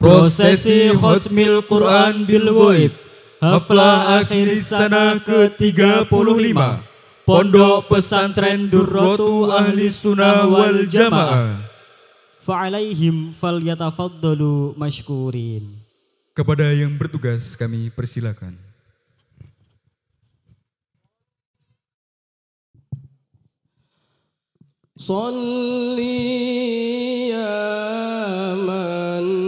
Prosesi Khatmil Quran bil Ghaib, Haflah akhir sana ke-35, Pondok Pesantren Durratu Ahli Sunnah wal Jamaah. Fa'alaihim falyatafaddalu mashkurin. Kepada yang bertugas kami persilakan. Sholli ya man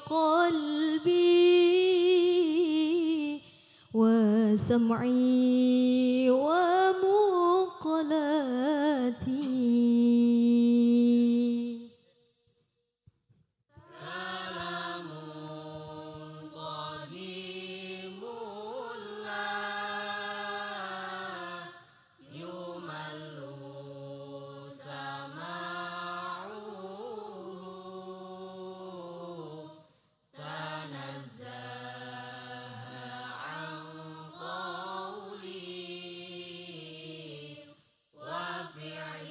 قلبي وسمعي ومقلاتي. كلام قديم لا يمل سماعه تنزه عن قول وفعل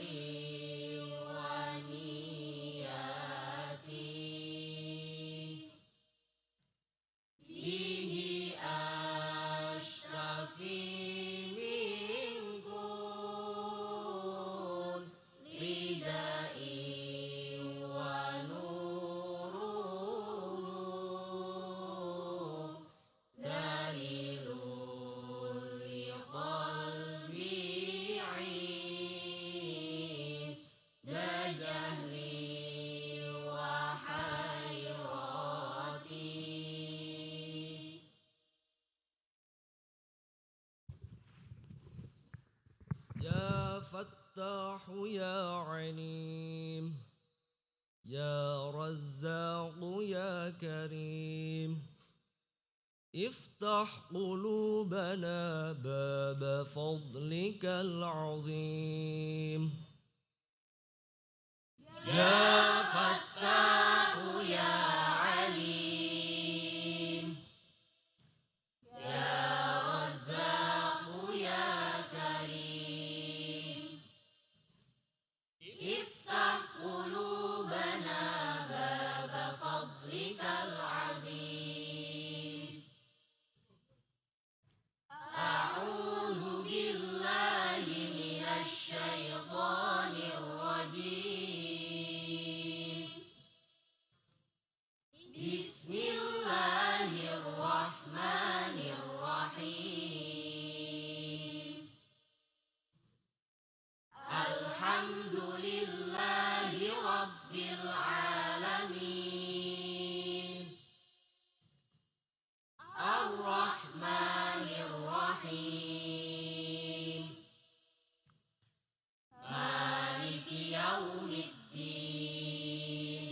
ونيات به أشتفي من كل داء ونوره دليل لقلبي عند جهلي وحيرتي. يا فتاح يا عليم يا رزاق يا كريم افتح قلوبنا باب فضلك العظيم. يا فتاح يا عليم يا رزاق يا كريم افتح قلوبنا باب فضلك العظيم. أعوذ بالله من الشيطان الرجيم. بسم الله الرحمن الرحيم. الحمد لله رب العالمين الرحمن الرحيم مالك يوم الدين.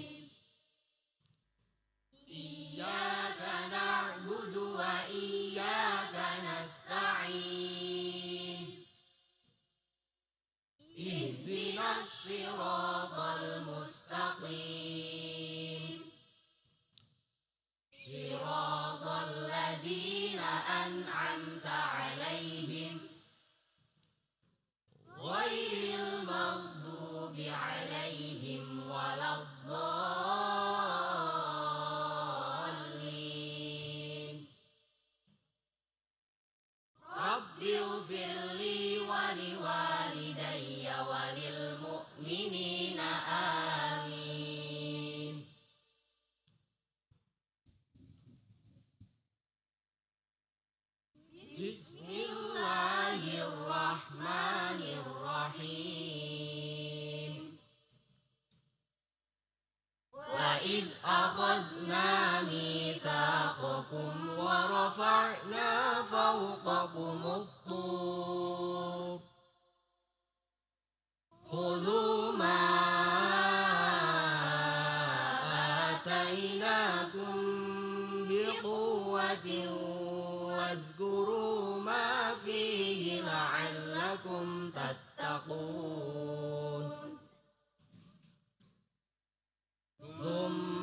إياك نعبد وإياك نستعين. اهدنا الصراط المستقيم صراط الذين أنعمت عليهم غير المغضوب عليهم ولا الضالين. رب اغفر لي ولوالدي وللمؤمنين آمين. بسم الله الرحمن الرحيم. وإذ أخذنا ميثاقكم ورفعنا فوقكم الطور خذوا ما آتيناكم بقوة واذكروا ما فيه لعلكم تتقون. ثم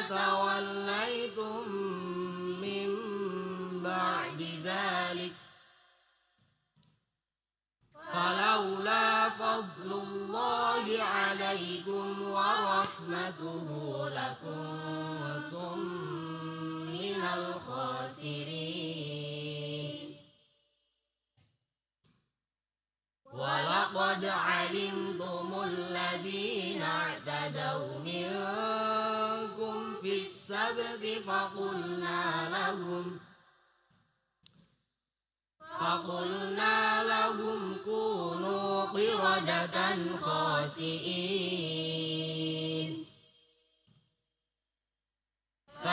توليتم من بعد ذلك فلولا فضل الله عليكم ورحمته لكنتم من الخاسرين. ولقد علمتم الذين اعتدوا منكم في السبت فقلنا لهم كونوا قردة خاسئين.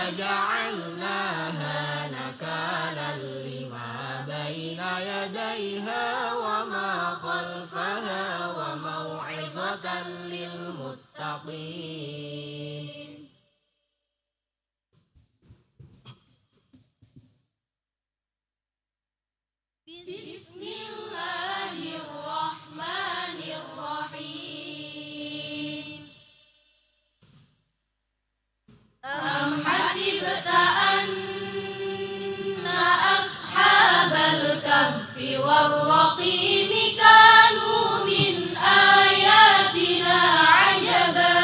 فجعلناها نكالا لما بين يديها وما خلفها وموعظة للمتقين. بسم الله الرحمن الرحيم. أم حسبت أن أصحاب الكهف والرقيم كانوا من آياتنا عجبا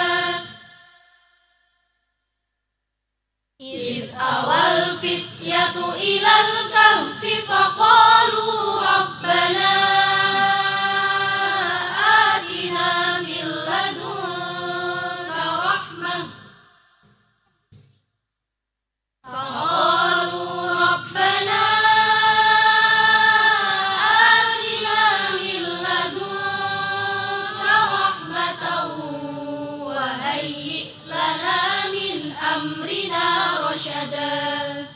إذ أوى الفتية إلى الكهف فقالوا ربنا آتنا من لدنك رحمة وهيئ لنا من أمرنا رشدا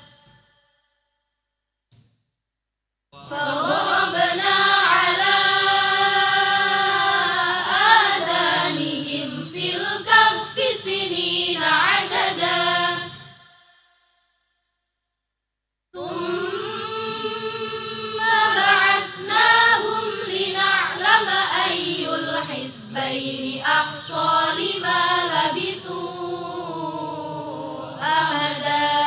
فضربنا على آذانهم في الكهف سنين عددا ثم بعثناهم لنعلم أي الحزبين أحصى لما لبثوا أمدا.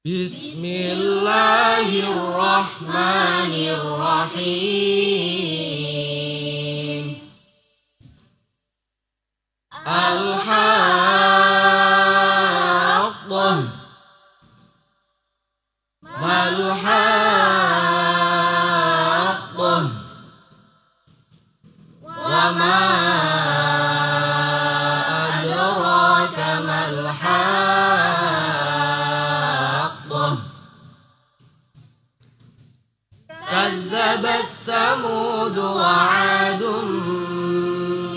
بسم الله الرحمن الرحيم. الحاقة ما الحاقة وما أدراك ما الحاقة كذبت ثمود وعاد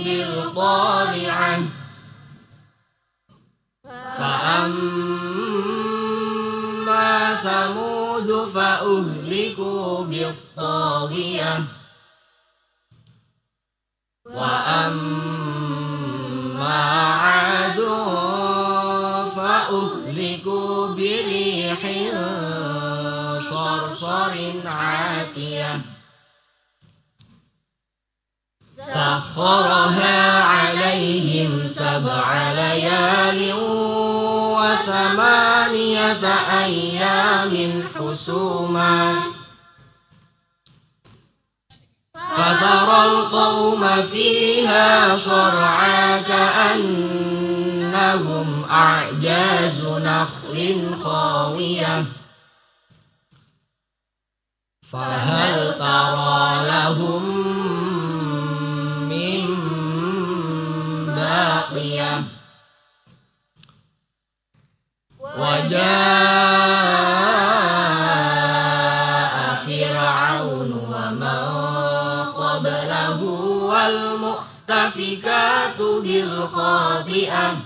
بالقارعة فأما ثمود فأهلكوا بالطاغية وأما عاد فأهلكوا بريح صرصر عاتية سخرها عليهم 7 ليال و8 أيام حسوما فترى القوم فيها صرعى كأنهم أعجاز نخل خاوية فهل ترى لهم من باقية وجاء فرعون ومن قبله والمؤتفكات بالخاطئة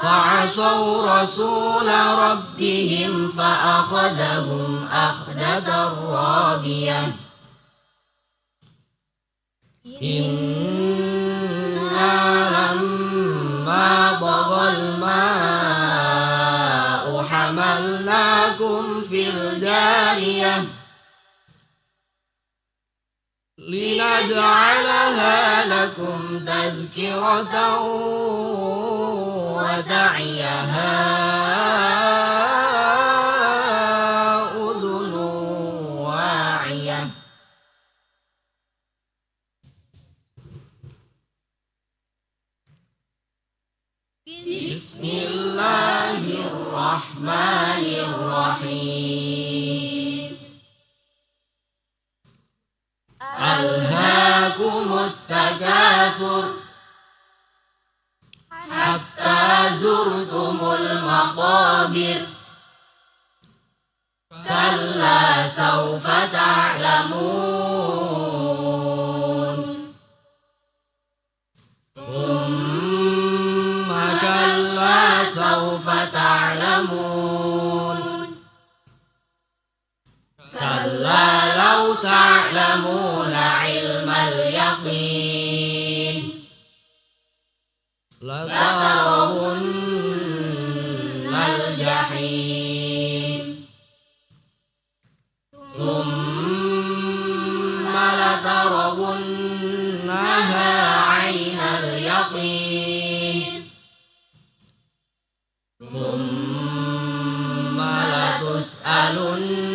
فعصوا رسول ربهم فأخذهم أخذة رابية إنا لما طغى الماء حملناكم في الجارية لنجعلها لكم تذكرة وتعيها أذن واعية بسم الله الرحمن الرحيم. ألهاكم التكاثر حتى زرتم المقابر كلا سوف تعلمون تعلمون علم اليقين لترون الجحيم ثم لترونها عين اليقين ثم لتسألن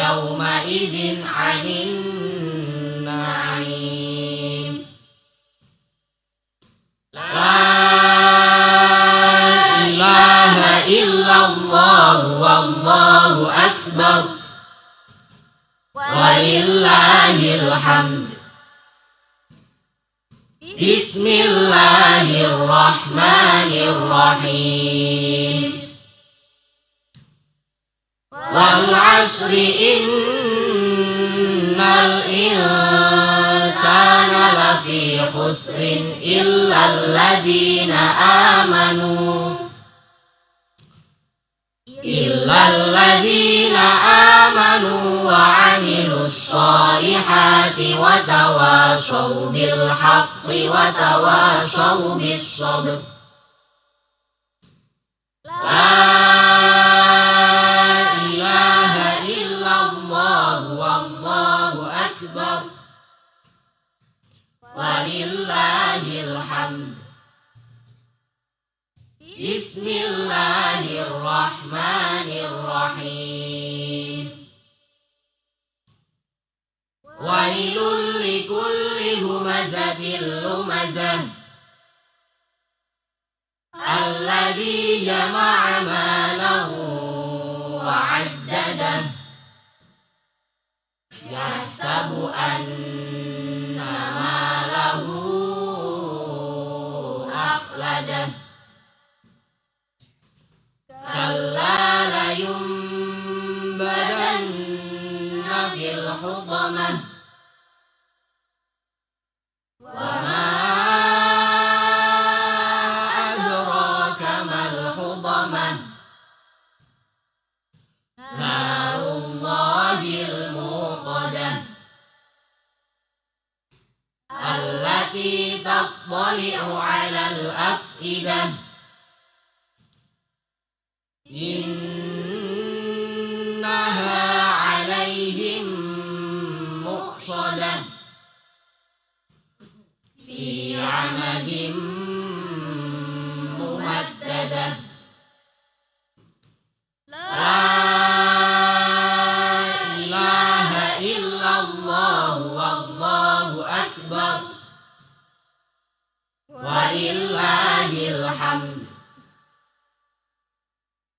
يومئذ عن النعيم لا إله إلا الله والله أكبر ولله الحمد بسم الله الرحمن الرحيم والعصر إن الإنسان لفي خسر إلا الذين آمنوا وعملوا الصالحات وتواصوا بالحق وتواصوا بالصبر لا إله إلا الله والله أكبر ولله الحمد بسم الله الرحمن الرحيم ويل لكل همزة لمزة الذي جمع ماله وعدده يحسب أن ماله أخلده كلا لينبذن في الحطمة وما أدراك ما الحطمة نار الله الموقدة التي تطلع على الأفئدة إنها عليهم مؤصدة في عمد ممددة لا إله إلا الله والله أكبر ولله الحمد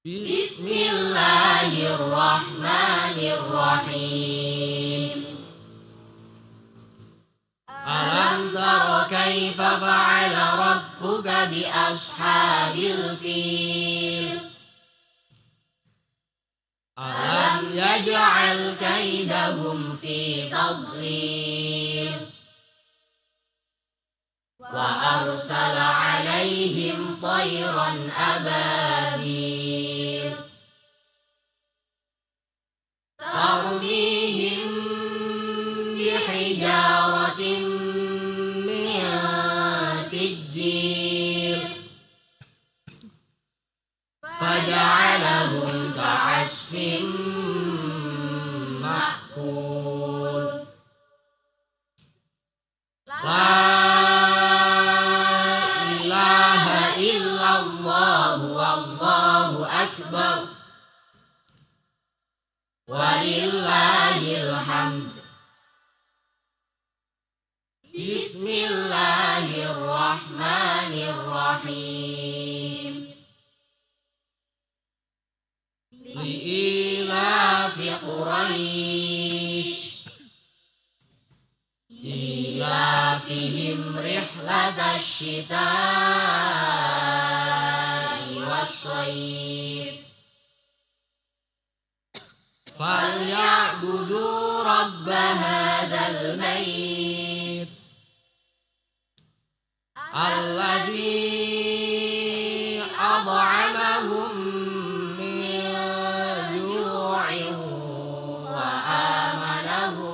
بسم الله الرحمن الرحيم ألم تر كيف فعل ربك بأصحاب الفيل ألم يجعل كيدهم في تضليل وأرسل عليهم طيرا أبابيل ترميهم بحجارة من سجيل فجعلهم كعصف مأكول لا إله إلا الله والله أكبر ولله الحمد بسم الله الرحمن الرحيم لإيلاف قريش إيلافهم رحلة الشتاء والصيف فليعبدوا رب هذا البيت الذي أطعمهم من جوع وآمنهم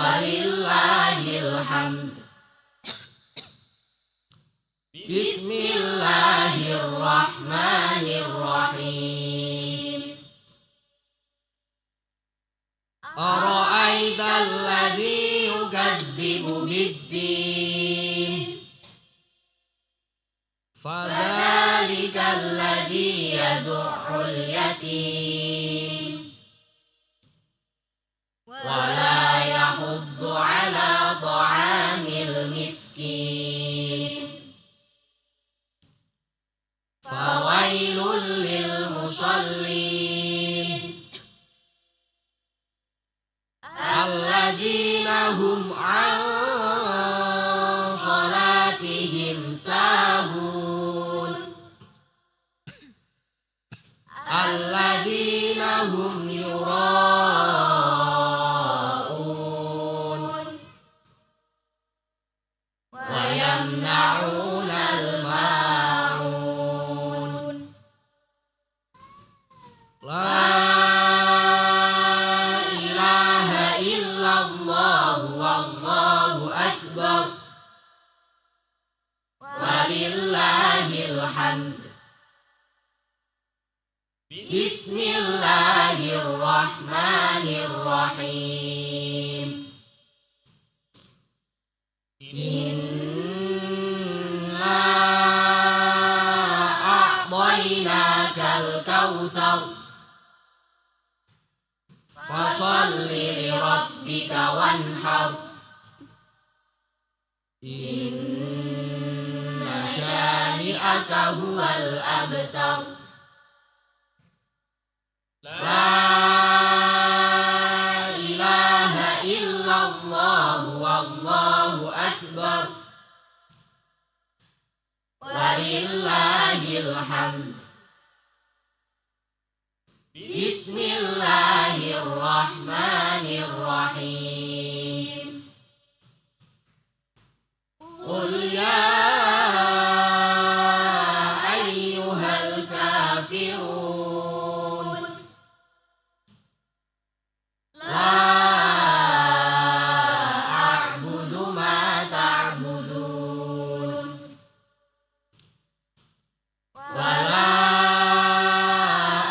walillahil hamd. Bismillahirrahmanirrahim. Ara'aital ladzi yukadzibu bid-din, fadzalikal ladzi yad'ul yatim wa la yahuddu ala ta'amil miskin. Fawailul lil musallin alladzina hum an salatihim sahun alladzina hum yura'un wa yamna'unal ma'un. La ilaha illallah wallahu akbar walillahil hamd. Bismillahirrahmanirrahim. Inna a'tainakal kautsar fasalli li rabbika wanhar. Inna syani'aka huwal abtar. La ilaha illallah wallahu akbar walillahil hamd. Bismillahirrahmanirrahim. Qul ya ayyuhal kafirun la a'budu ma ta'budun wala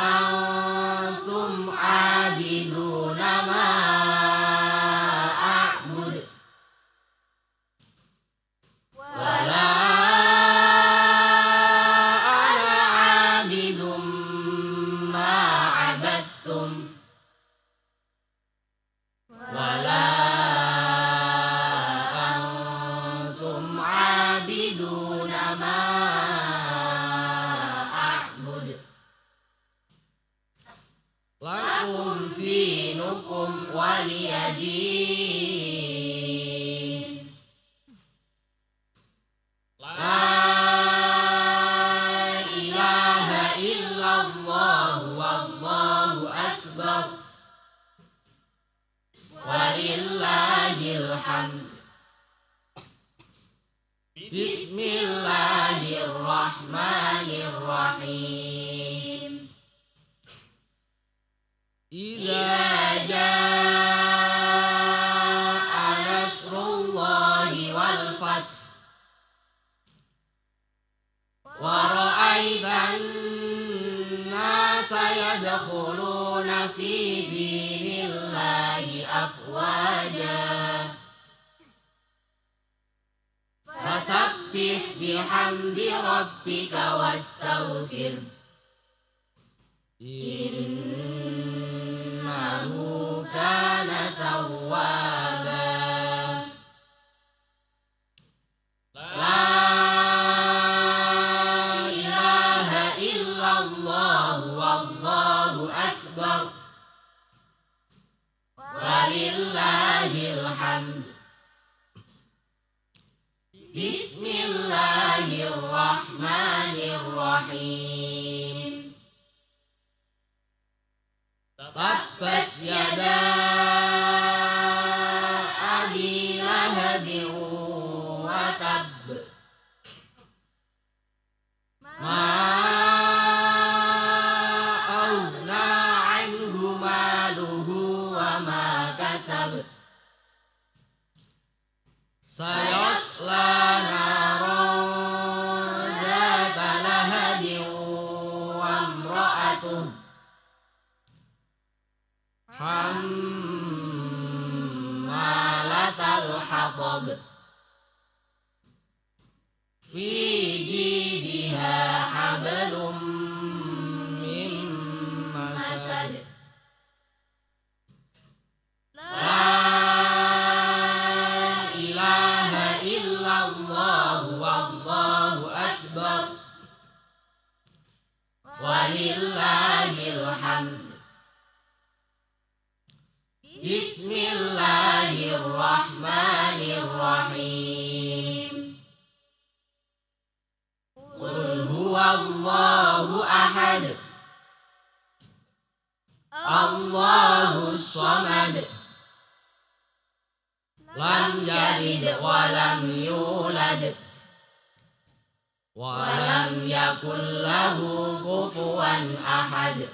antum abiduna ma a'bud wala ana abidum ma abadtum wala antum abiduna ma a'bud. Lakum dinukum waliyadin. La ilaha illallah wallahu akbar walillahil hamd. Bismillahirrahmanirrahim. Idza jaa nasrullahi wal fath wa ra'aitan nasa yadkhuluna fi dinillahi afwaja fasabbih bihamdi rabbika wastaghfir innahu kana tawwaba. La ilaha illallah wallahu akbar walillahil hamd. Bismillahirrahmanirrahim. Tabbat yada abi lahabin wa tabb ma aghna anhu maluhu wa ma kasab sayasla naran dzata lahabin wa imra'atuh hammalatal hatab fi jidiha hablum min masad. La ilaha illallah wallahu akbar walillahil hamd. Bismillahirrahmanirrahim. Qul huwallahu ahad, Allahus samad, lam yalid wa lam yulad wa lam yakul lahu kufuwan ahad.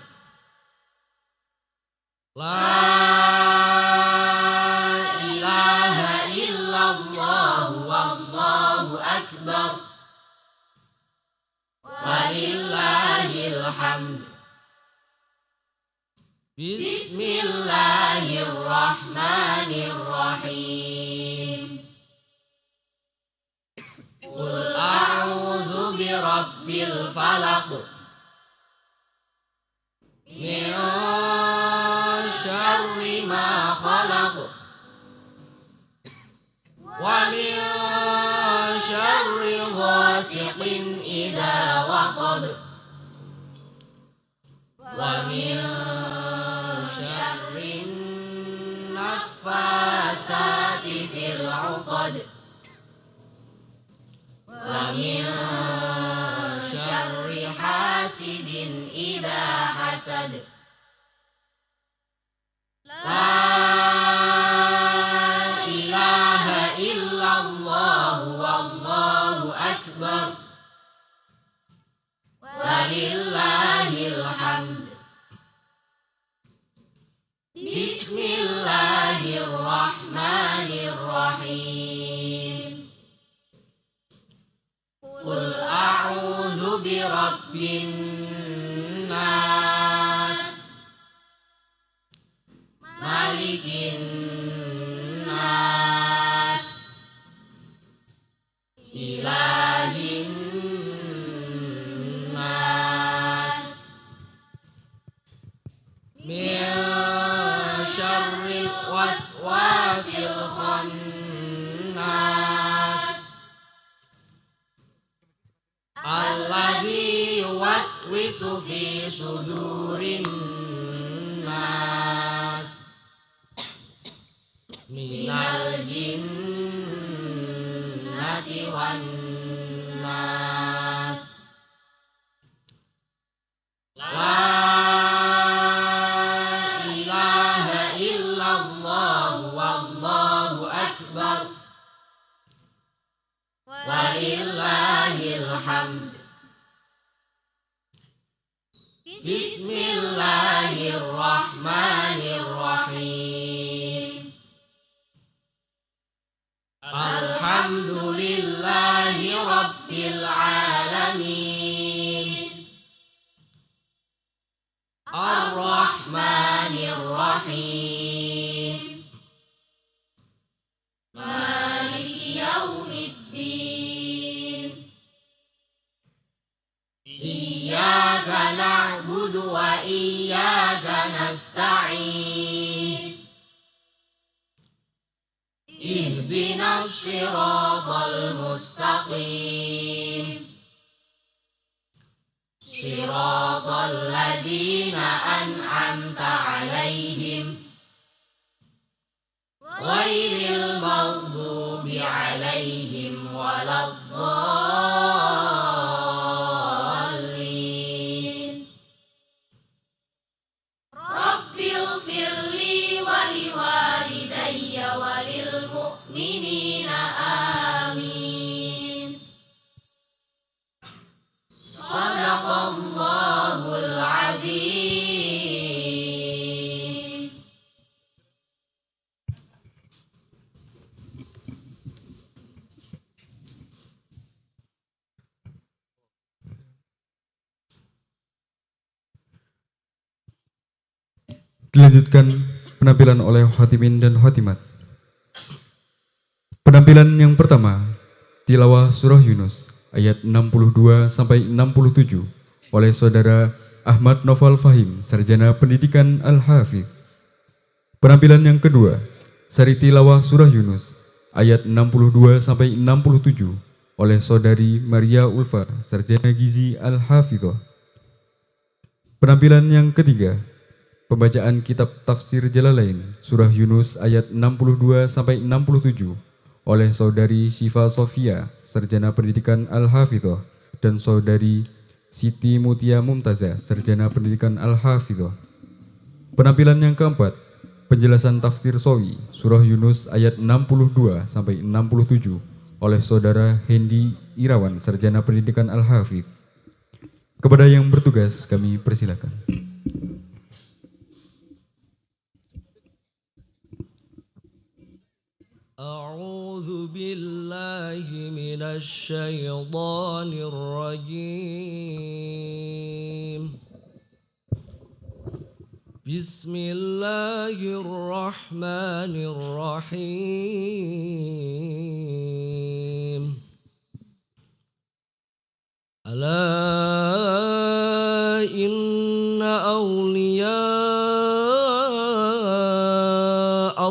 La ilaha illallah wallahu akbar walillahil hamd. Bismillahirrahmanirrahim. Qul a'udzu birabbil falaq min syarri ma khalaq wa min syarri ghasiqin idza waqab wa min syarrin naffatsati fil 'uqad wa min syarri hasidin idza hasad. La ilaha illallah wallahu akbar walillahil hamd. Bismillahirrahmanirrahim. Qul a'udzu birabbin nas, malikin nas, ilahin nas, min syarril waswasil khannas, alladzi yuwaswisu fi sudurin nas, minal jinnati wan nas. La ilaha illallah wallahu akbar walillahil hamd. Bismillahirrahmanirrahim. Alhamdulillahi rabbil alamin, ar-rahmanirrahim, maliki yaumiddin. Iyyaka na'budu wa iyyaka nasta'in. Ihdinas siratal mustaqim, siratal ladzina an'amta 'alaihim ghairil maghdubi 'alaihim waladdallin. Rabbighfirli wa liwalidayya wa lil mu'minina amin. Shadaqallahul adzim. Dilanjutkan penampilan oleh Khatimin dan Khatimat. Penampilan yang pertama, tilawah surah Yunus ayat 62 sampai 67 oleh saudara Ahmad Noval Fahim, Sarjana Pendidikan Al-Hafidh. Penampilan yang kedua, sari tilawah surah Yunus ayat 62 sampai 67 oleh saudari Maria Ulfa, Sarjana Gizi Al-Hafidhah. Penampilan yang ketiga, pembacaan kitab tafsir Jalalain surah Yunus ayat 62 sampai 67 oleh saudari Syifa Sofia, Sarjana Pendidikan Al-Hafidhah, dan saudari Siti Mutia Mumtazah, Sarjana Pendidikan Al-Hafidhah. Penampilan yang keempat, penjelasan tafsir Sawi surah Yunus ayat 62 sampai 67 oleh saudara Hendi Irawan, Sarjana Pendidikan Al-Hafidh. Kepada yang bertugas kami persilakan. أعوذ بالله من الشيطان الرجيم بسم الله الرحمن الرحيم ألا إن أولياء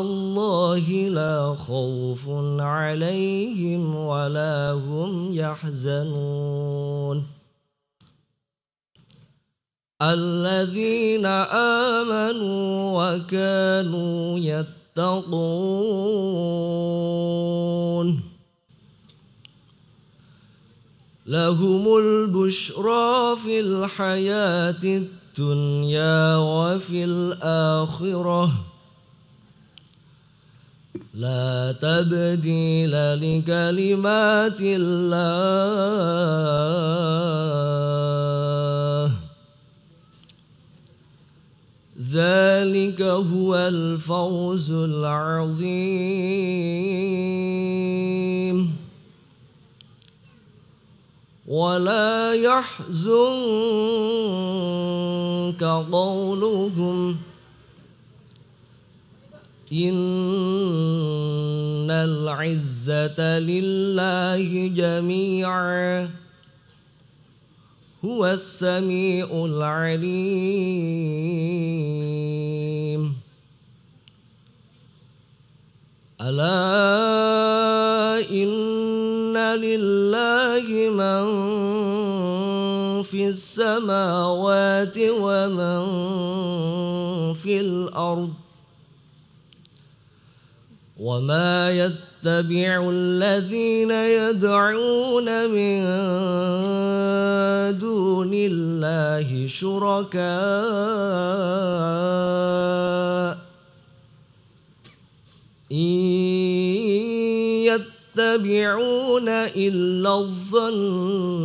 الله لا خوف عليهم ولا هم يحزنون الذين آمنوا وكانوا يتقون لهم البشرى في الحياة الدنيا وفي الآخرة لا تبديل لكلمات الله ذلك هو الفوز العظيم ولا يحزنك قولهم إن العزة لله جميعا هو السميع العليم ألا إن لله من في السماوات ومن في الأرض وما يتبع الذين يدعون من دون الله شركاء إن يتبعون إلا الظن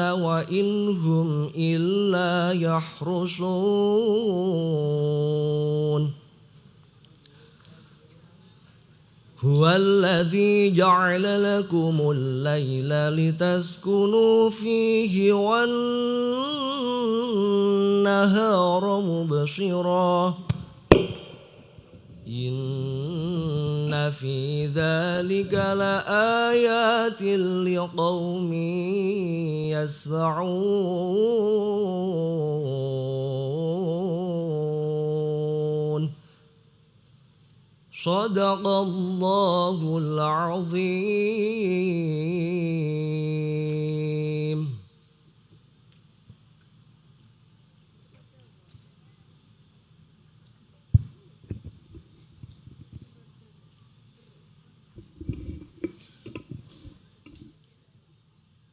وإن هم إلا يخرصون هو الذي جعل لكم الليل لتسكنوا فيه والنهار مبصرا إن في ذلك لآيات لقوم يسمعون صدق الله العظيم.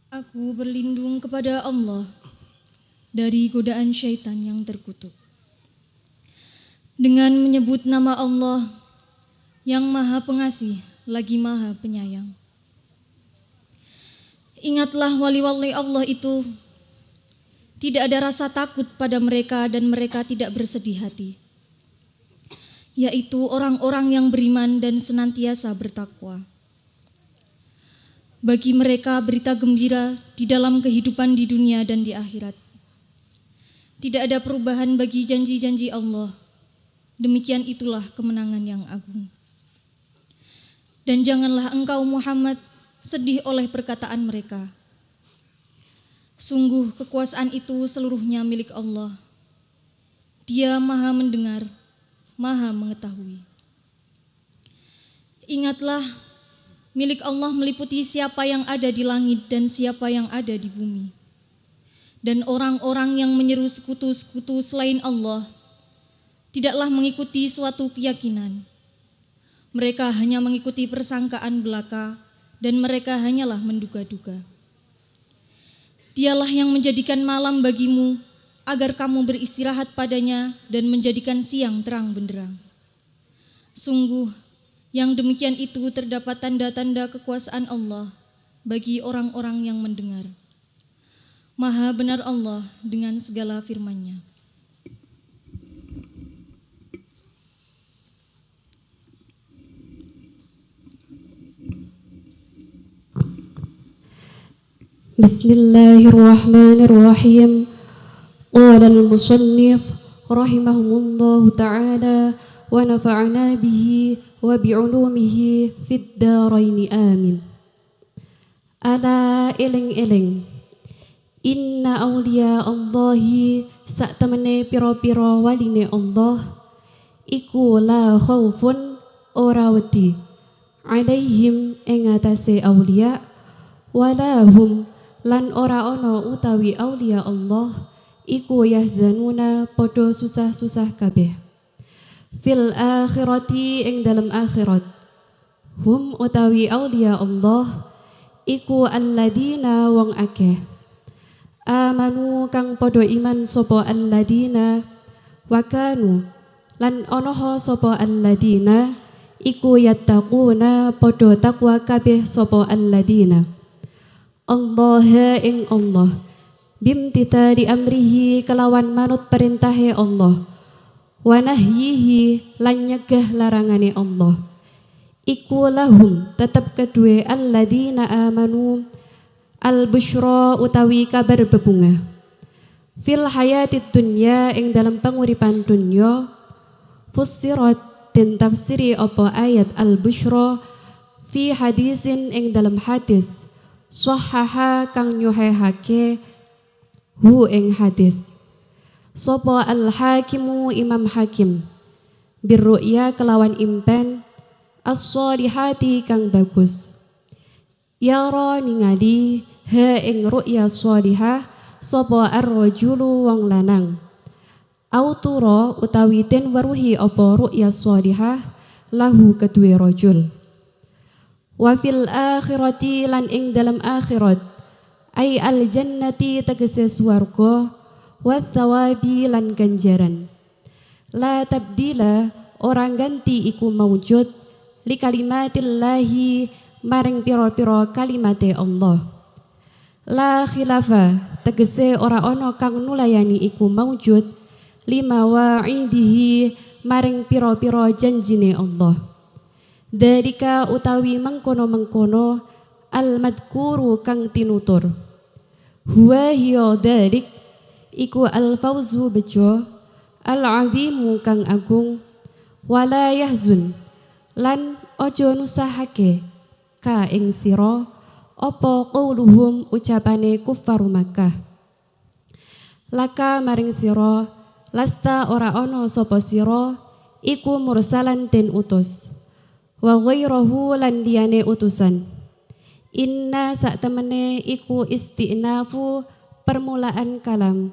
Aku berlindung kepada Allah dari godaan syaitan yang terkutuk. Dengan menyebut nama Allah yang Maha Pengasih lagi Maha Penyayang. Ingatlah wali-wali Allah itu, tidak ada rasa takut pada mereka dan mereka tidak bersedih hati, yaitu orang-orang yang beriman dan senantiasa bertakwa. Bagi mereka berita gembira di dalam kehidupan di dunia dan di akhirat. Tidak ada perubahan bagi janji-janji Allah Demikian itulah kemenangan yang agung. Dan janganlah engkau Muhammad sedih oleh perkataan mereka. Sungguh kekuasaan itu seluruhnya milik Allah. Dia Maha mendengar, Maha mengetahui. Ingatlah, milik Allah meliputi siapa yang ada di langit dan siapa yang ada di bumi. Dan orang-orang yang menyeru sekutu-sekutu selain Allah tidaklah mengikuti suatu keyakinan. Mereka hanya mengikuti persangkaan belaka dan mereka hanyalah menduga-duga. Dialah yang menjadikan malam bagimu agar kamu beristirahat padanya dan menjadikan siang terang benderang. Sungguh, yang demikian itu terdapat tanda-tanda kekuasaan Allah bagi orang-orang yang mendengar. Maha benar Allah dengan segala firman-Nya. Bismillahirrahmanirrahim. Qala al-musannif rahimahumullahu ta'ala wa nafa'ana bihi wa bi'ulumihi fid daraini amin. Ala eling-eling, inna awliya Allahi saktemene pira-pira waline Allah iku la khaufun ora wedi alaihim ing atase awliya wala hum lan ora ana utawi aulia Allah iku yahzanuna podo susah-susah kabeh fil akhirati ing dalam akhirat. Hum utawi aulia Allah iku alladina wong akeh amanu kang podo iman sapa alladina wakanu lan ana sapa alladina iku yattaquna podo takwa kabeh sapa alladina Allah ing Allah bimtithali amrihi kelawan manut perintahe Allah wa nahyihi lan nyegah larangane Allah iku lahum tetep kedue alladina amanu al-busyra utawi kabar bebunga fil hayatid dunya ing dalam panguripan dunya fussirat den tafsiri apa ayat al-busyra fi hadisin ing dalam hadis sahaha kang nyuhehake hu ing hadis sapa al-hakimu imam hakim birru'ya kelawan impen as-sholihati kang bagus yara ningali ha ing ru'ya sholihah sapa ar-rajulu wong lanang autura utawi den weruhi apa ru'ya sholihah lahu kedue rajul. Wa fil akhirati lan ing dalam akhirat ay al jannati tegese swarga wa thawabi lan ganjaran la tabdila orang ganti iku maujud li kalimatillahi maring pira-pira kalimate Allah la khilafa tegese ora ana kang nulayani iku maujud lima wa'idihi maring pira-pira janjine Allah. Dalika utawi mengkono-mengkono al-madkuru kang tinutur. Huwa hiya dalik iku al-fawzu bejo al-azimu kang agung wala yahzun lan ojo nusahake ka ing sira apa qauluhum ucapane kuffaru Makkah. Laka maring sira lasta ora ana sapa sira iku mursalan den utus. Wa ghairahu lan liyane utusan. Inna sak temene iku istinafu permulaan kalam.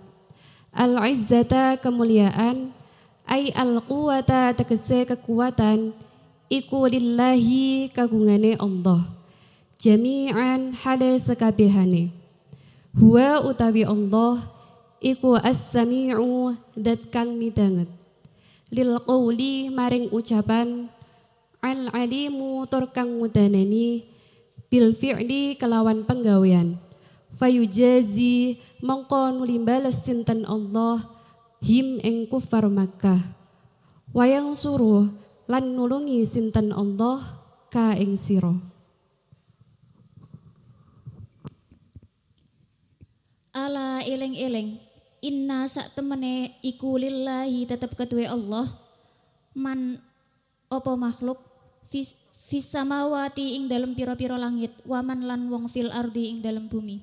Al-izzata kemuliaan ay al-quwata tegese kekuatan iku lillahi kagungane Allah. Jami'an hale sekabehane. Huwa utawi Allah iku as-sami'u dat kang midanget. Lil qawli maring ucapan al-alimu tur kang mudanani bil fi'li kelawan penggawean fayujazi mongko nuli bales sinten Allah him ing kufar Makkah wayang suruh lan nulungi sinten Allah ka ing sira. Ala eling-eling, inna sak temene iku lillahi tetep kedue Allah man opo makhluk fis samawati ing dalem pira-pira langit, waman lan wong fil ardi ing dalem bumi.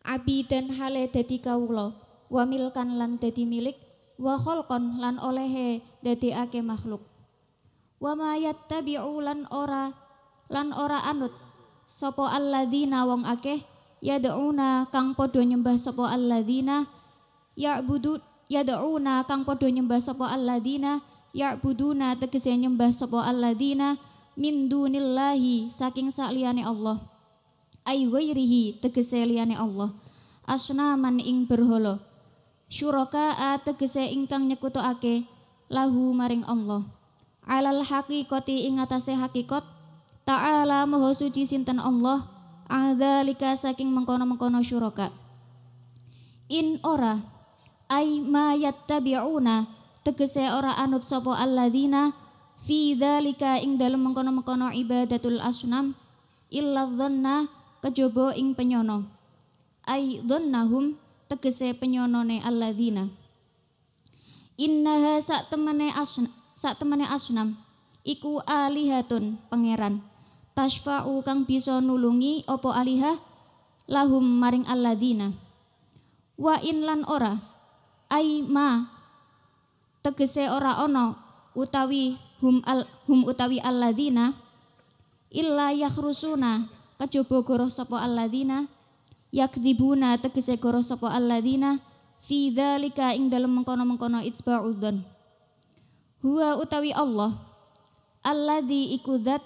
Abidan hale dadi kawula, wa milkan lan dadi milik, wa kholqon lan olehe dadekake makhluk. Wa ma yattabi'u lan ora anut sapa alladzina wong akeh yad'una kang padha nyembah sapa alladzina yad'una kang padha nyembah sapa alladzina ya'buduna tegese nyembah sapa alladzina min dunillahi saking sakliyane Allah. Ay ghairihi tegese liyane Allah. Asnaman ing berhala. Syuraka tegese ingkang nyekutukake lahu maring Allah. Alal haqiqati ing atase hakikat. Ta'ala maha suci sinten Allah. Adzalika saking mengkono-mengkono syuraka. In ora ay ma yattabi'una tegese ora anut sapa alladzina fi dzalika ing dalem mengkono-mengkono ibadatul asnam illa dhanna kejaba ing penyono. Ay dhannahum tegese penyonone alladzina. Innaha sak temene asnam iku alihatun pangeran. Tasfa'u kang bisa nulungi opo alihah lahum maring alladzina. Wa in lan ora ay ma tegese ora ono utawi hum utawi alladzina illa yakhrusuna kejaba goroh sapa alladzina yakdzibuna tegese goroh sapa alladzina fi dzalika ing dalem mengkono-mengkono itsba'udzon. Huwa utawi Allah alladzi iku zat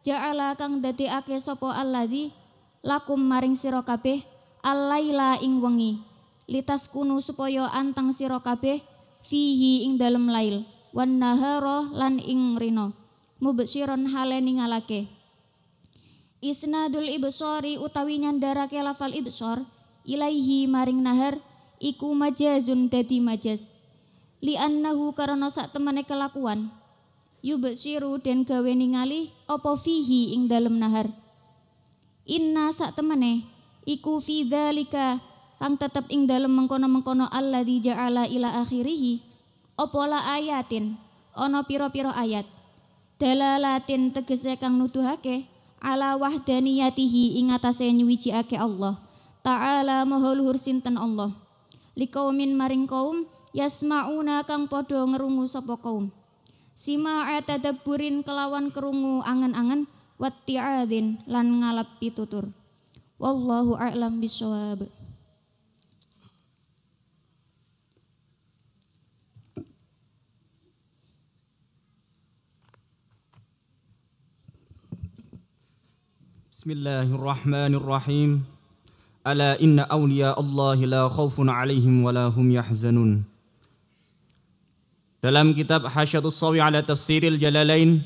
ja'ala kang dadekake sapa alladzi lakum maring sira kabeh al-laila ing wengi litaskunu supaya antang sira kabeh fihi ing dalem lail wan nahara lan ing rina mubsyiron hale ningalake. Isnadul ibsari utawi nyandarake lafal ibsar ilaihi maring nahar iku majazun dadi majaz li annahu karena sak temene kelakuan yubsiru den gawe ningali apa fihi ing dalem nahar. Inna sak temene iku fi dzalika kang tetep ing dalem mengkono-mengkono alladzi ja'ala ila akhirih apa la ayatin ana pira-pira ayat dalalatin tegese kang nuduhake ala wahdaniyatihi ing atase nyuwijikake Allah ta'ala maha luhur sinten Allah liqaumin maring kaum yasmauna kang padha ngerungu sapa kaum sima'a tadabburin kelawan kerungu angen-angen watti'adzin lan ngalap pitutur. Wallahu a'lam bishawab. Bismillahirrahmanirrahim. Ala inna awliya Allahi la khawfun alaihim wa la hum yahzanun. Dalam kitab Hasyatus Sawi ala Tafsiril Jalalain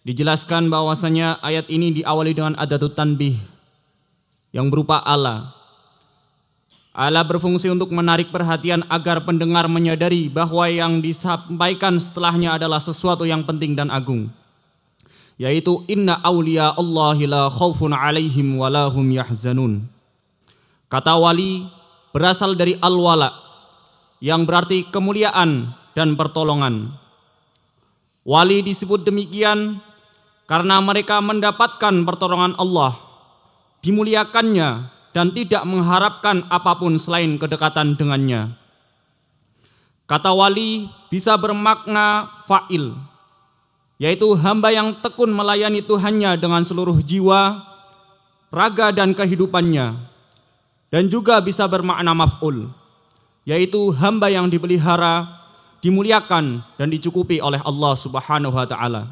dijelaskan bahwasanya ayat ini diawali dengan adatut tanbih yang berupa ala. Ala berfungsi untuk menarik perhatian agar pendengar menyadari bahwa yang disampaikan setelahnya adalah sesuatu yang penting dan agung, yaitu inna awliya Allahi la khawfun alaihim wa la hum yahzanun. Kata wali berasal dari al-wala yang berarti kemuliaan dan pertolongan. Wali disebut demikian karena mereka mendapatkan pertolongan Allah, dimuliakannya dan tidak mengharapkan apapun selain kedekatan dengannya. Kata wali bisa bermakna fa'il, yaitu hamba yang tekun melayani Tuhannya dengan seluruh jiwa, raga dan kehidupannya. Dan juga bisa bermakna maf'ul, yaitu hamba yang dipelihara, dimuliakan dan dicukupi oleh Allah Subhanahu wa taala.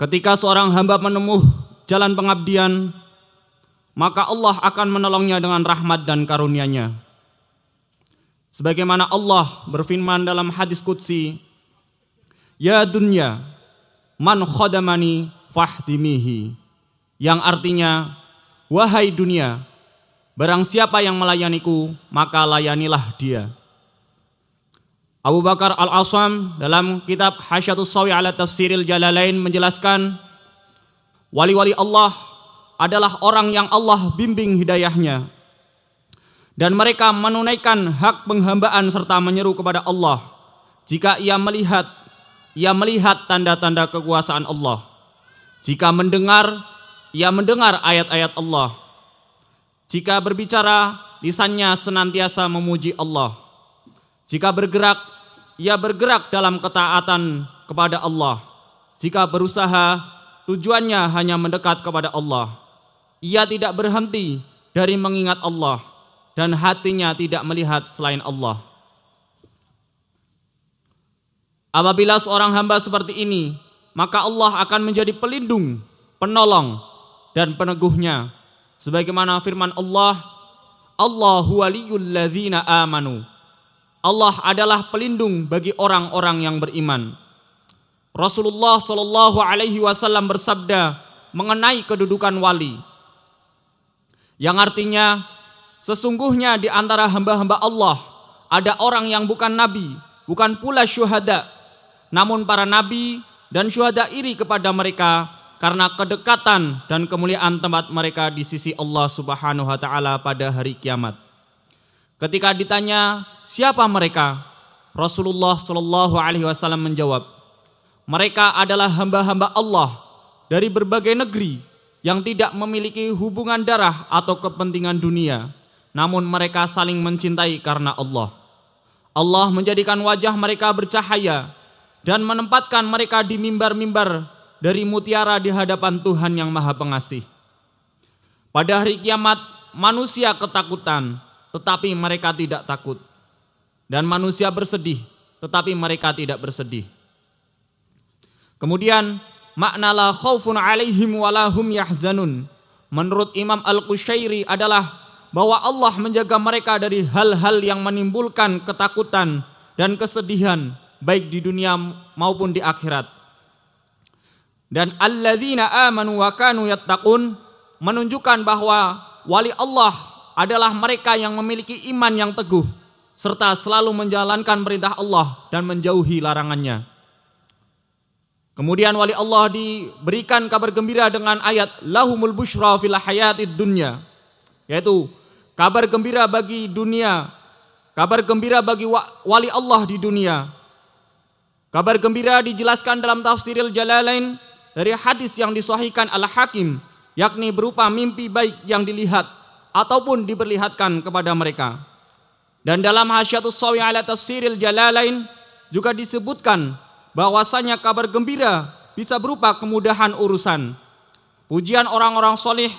Ketika seorang hamba menempuh jalan pengabdian, maka Allah akan menolongnya dengan rahmat dan karunia-Nya. Sebagaimana Allah berfirman dalam hadis qudsi, "Ya dunya, man khadamani fahdimihi." Yang artinya, wahai dunia, barang siapa yang melayaniku, maka layanilah dia. Abu Bakar Al-Asam dalam kitab Hasyatus Sawi ala Tafsiril Jalalain menjelaskan, wali-wali Allah adalah orang yang Allah bimbing hidayahnya, dan mereka menunaikan hak penghambaan serta menyeru kepada Allah jika ia melihat ia melihat tanda-tanda kekuasaan Allah. Jika mendengar, ia mendengar ayat-ayat Allah. Jika berbicara, lisannya senantiasa memuji Allah. Jika bergerak, ia bergerak dalam ketaatan kepada Allah. Jika berusaha, tujuannya hanya mendekat kepada Allah. Ia tidak berhenti dari mengingat Allah dan hatinya tidak melihat selain Allah. Apabila seorang hamba seperti ini, maka Allah akan menjadi pelindung, penolong, dan peneguhnya. Sebagaimana firman Allah, Allahu waliyul ladzina amanu. Allah adalah pelindung bagi orang-orang yang beriman. Rasulullah Shallallahu Alaihi Wasallam bersabda mengenai kedudukan wali, yang artinya sesungguhnya di antara hamba-hamba Allah ada orang yang bukan nabi, bukan pula syuhada, namun para nabi dan syuhada iri kepada mereka karena kedekatan dan kemuliaan tempat mereka di sisi Allah Subhanahu wa taala pada hari kiamat. Ketika ditanya siapa mereka, Rasulullah Shallallahu Alaihi Wasallam menjawab, mereka adalah hamba-hamba Allah dari berbagai negeri yang tidak memiliki hubungan darah atau kepentingan dunia, namun mereka saling mencintai karena Allah. Allah menjadikan wajah mereka bercahaya dan menempatkan mereka di mimbar-mimbar dari mutiara di hadapan Tuhan yang Maha Pengasih. Pada hari kiamat, manusia ketakutan, tetapi mereka tidak takut. Dan manusia bersedih, tetapi mereka tidak bersedih. Kemudian, makna la khaufun alaihim walahum yahzanun, menurut Imam Al-Qushairi adalah bahwa Allah menjaga mereka dari hal-hal yang menimbulkan ketakutan dan kesedihan, baik di dunia maupun di akhirat. Dan alladzina amanu wa kanu yattaqun menunjukkan bahwa wali Allah adalah mereka yang memiliki iman yang teguh serta selalu menjalankan perintah Allah dan menjauhi larangannya. Kemudian wali Allah diberikan kabar gembira dengan ayat lahumul busyra fil hayatid dunya, yaitu kabar gembira bagi dunia, kabar gembira bagi wali Allah di dunia. Kabar gembira dijelaskan dalam tafsiril Jalalain dari hadis yang disahihkan Al-Hakim, yakni berupa mimpi baik yang dilihat ataupun diperlihatkan kepada mereka. Dan dalam Hasyiatus Shawi ala Tafsiril Jalalain juga disebutkan bahwasanya kabar gembira bisa berupa kemudahan urusan, pujian orang-orang soleh,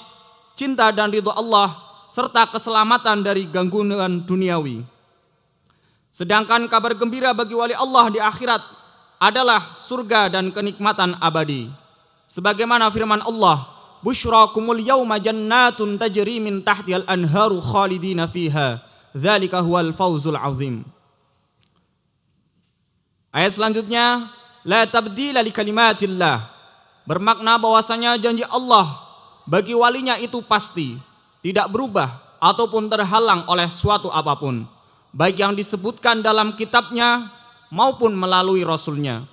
cinta dan ridho Allah, serta keselamatan dari gangguan duniawi. Sedangkan kabar gembira bagi wali Allah di akhirat adalah surga dan kenikmatan abadi. Sebagaimana firman Allah, busyrakumul yawma jannatun tajri min tahtihal anharu khalidina fiha, dzalika huwal fawzul azim. Ayat selanjutnya, la tabdila li kalimatillah, bermakna bahwasanya janji Allah bagi walinya itu pasti, tidak berubah ataupun terhalang oleh suatu apapun, baik yang disebutkan dalam kitabnya maupun melalui rasulnya.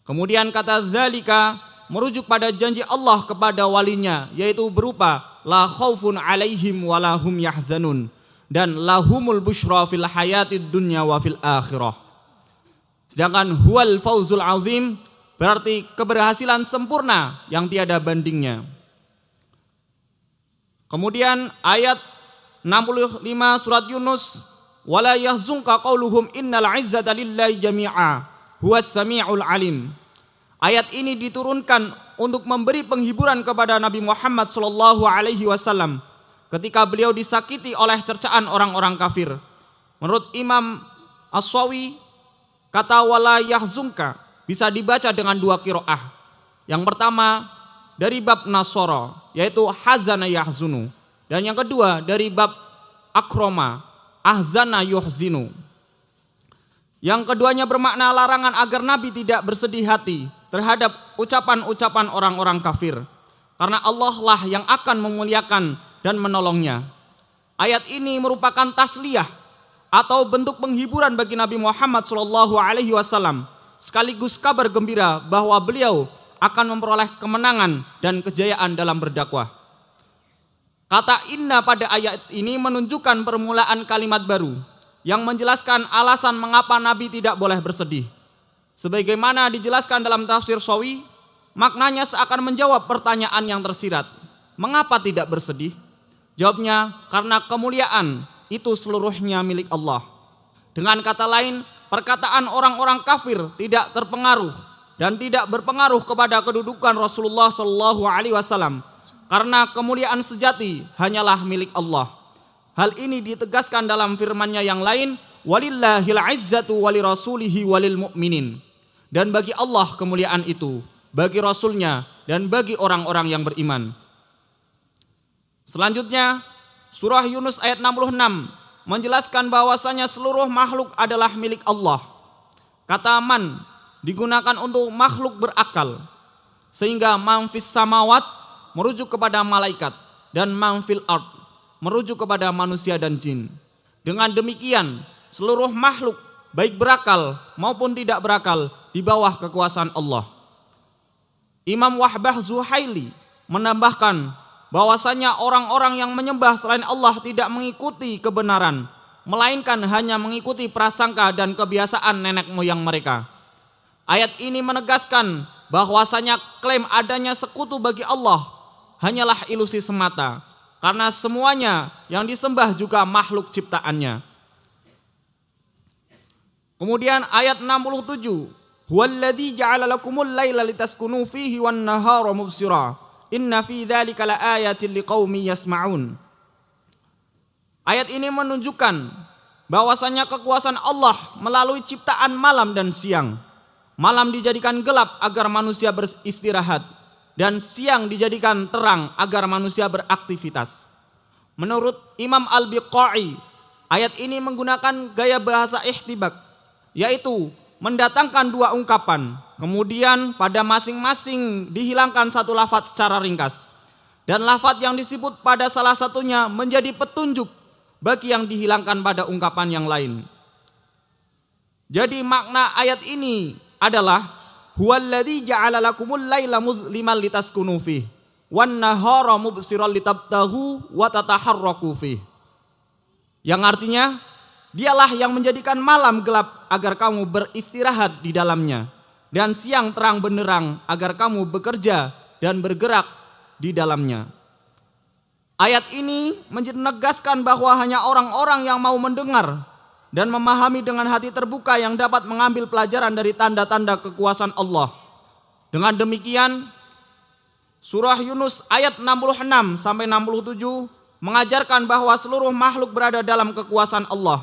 Kemudian kata dzalika merujuk pada janji Allah kepada walinya, yaitu berupa la khaufun alaihim walahum yahzanun dan lahumul busyra fil hayatid dunya wa fil akhirah. Sedangkan huwal fawzul azim berarti keberhasilan sempurna yang tiada bandingnya. Kemudian ayat 65 surat Yunus, wala yahzunka qauluhum innal izzata lillahi jami'a huwas sami'ul alim. Ayat ini diturunkan untuk memberi penghiburan kepada Nabi Muhammad SAW ketika beliau disakiti oleh cercaan orang-orang kafir. Menurut Imam As-Shawi, kata wala yahzunka bisa dibaca dengan dua qiraah. Yang pertama dari bab Nasara, yaitu hazana yahzunu, dan yang kedua dari bab akroma, ahzana yuhzinu. Yang keduanya bermakna larangan agar Nabi tidak bersedih hati terhadap ucapan-ucapan orang-orang kafir, karena Allah lah yang akan memuliakan dan menolongnya. Ayat ini merupakan tasliyah atau bentuk penghiburan bagi Nabi Muhammad SAW, sekaligus kabar gembira bahwa beliau akan memperoleh kemenangan dan kejayaan dalam berdakwah. Kata inna pada ayat ini menunjukkan permulaan kalimat baru yang menjelaskan alasan mengapa Nabi tidak boleh bersedih. Sebagaimana dijelaskan dalam tafsir Shawi, maknanya seakan menjawab pertanyaan yang tersirat. Mengapa tidak bersedih? Jawabnya, karena kemuliaan itu seluruhnya milik Allah. Dengan kata lain, perkataan orang-orang kafir tidak terpengaruh dan tidak berpengaruh kepada kedudukan Rasulullah Shallallahu Alaihi Wasallam, karena kemuliaan sejati hanyalah milik Allah. Hal ini ditegaskan dalam firman-Nya yang lain, walillahil izzatu walirasulihi walil mu'minin. Dan bagi Allah kemuliaan itu, bagi Rasulnya dan bagi orang-orang yang beriman. Selanjutnya, surah Yunus ayat 66 menjelaskan bahwasanya seluruh makhluk adalah milik Allah. Kata man digunakan untuk makhluk berakal, sehingga man fis samawat merujuk kepada malaikat dan man fil ard merujuk kepada manusia dan jin. Dengan demikian, seluruh makhluk baik berakal maupun tidak berakal di bawah kekuasaan Allah. Imam Wahbah Zuhaili menambahkan bahwasanya orang-orang yang menyembah selain Allah tidak mengikuti kebenaran, melainkan hanya mengikuti prasangka dan kebiasaan nenek moyang mereka. Ayat ini menegaskan bahwasanya klaim adanya sekutu bagi Allah hanyalah ilusi semata, karena semuanya yang disembah juga makhluk ciptaannya. Kemudian ayat 67, huwallazi ja'ala lakumul laila litaskunu fihi wan nahara mubsira inna fi dzalika laayatin liqaumin yasma'un. Ayat ini menunjukkan bahwasanya kekuasaan Allah melalui ciptaan malam dan siang. Malam dijadikan gelap agar manusia beristirahat, dan siang dijadikan terang agar manusia beraktivitas. Menurut Imam Al-Biqai, ayat ini menggunakan gaya bahasa ihtibak, yaitu mendatangkan dua ungkapan, kemudian pada masing-masing dihilangkan satu lafaz secara ringkas, dan lafaz yang disebut pada salah satunya menjadi petunjuk bagi yang dihilangkan pada ungkapan yang lain. Jadi makna ayat ini adalah huwallazi ja'ala lakumul laila muzliman litaskunu fihi wan nahara mubsiran litabtaghu wa tataharraku fihi. Yang artinya, dialah yang menjadikan malam gelap agar kamu beristirahat di dalamnya, dan siang terang benderang agar kamu bekerja dan bergerak di dalamnya. Ayat ini menegaskan bahwa hanya orang-orang yang mau mendengar dan memahami dengan hati terbuka yang dapat mengambil pelajaran dari tanda-tanda kekuasaan Allah. Dengan demikian, surah Yunus ayat 66 sampai 67 mengajarkan bahwa seluruh makhluk berada dalam kekuasaan Allah.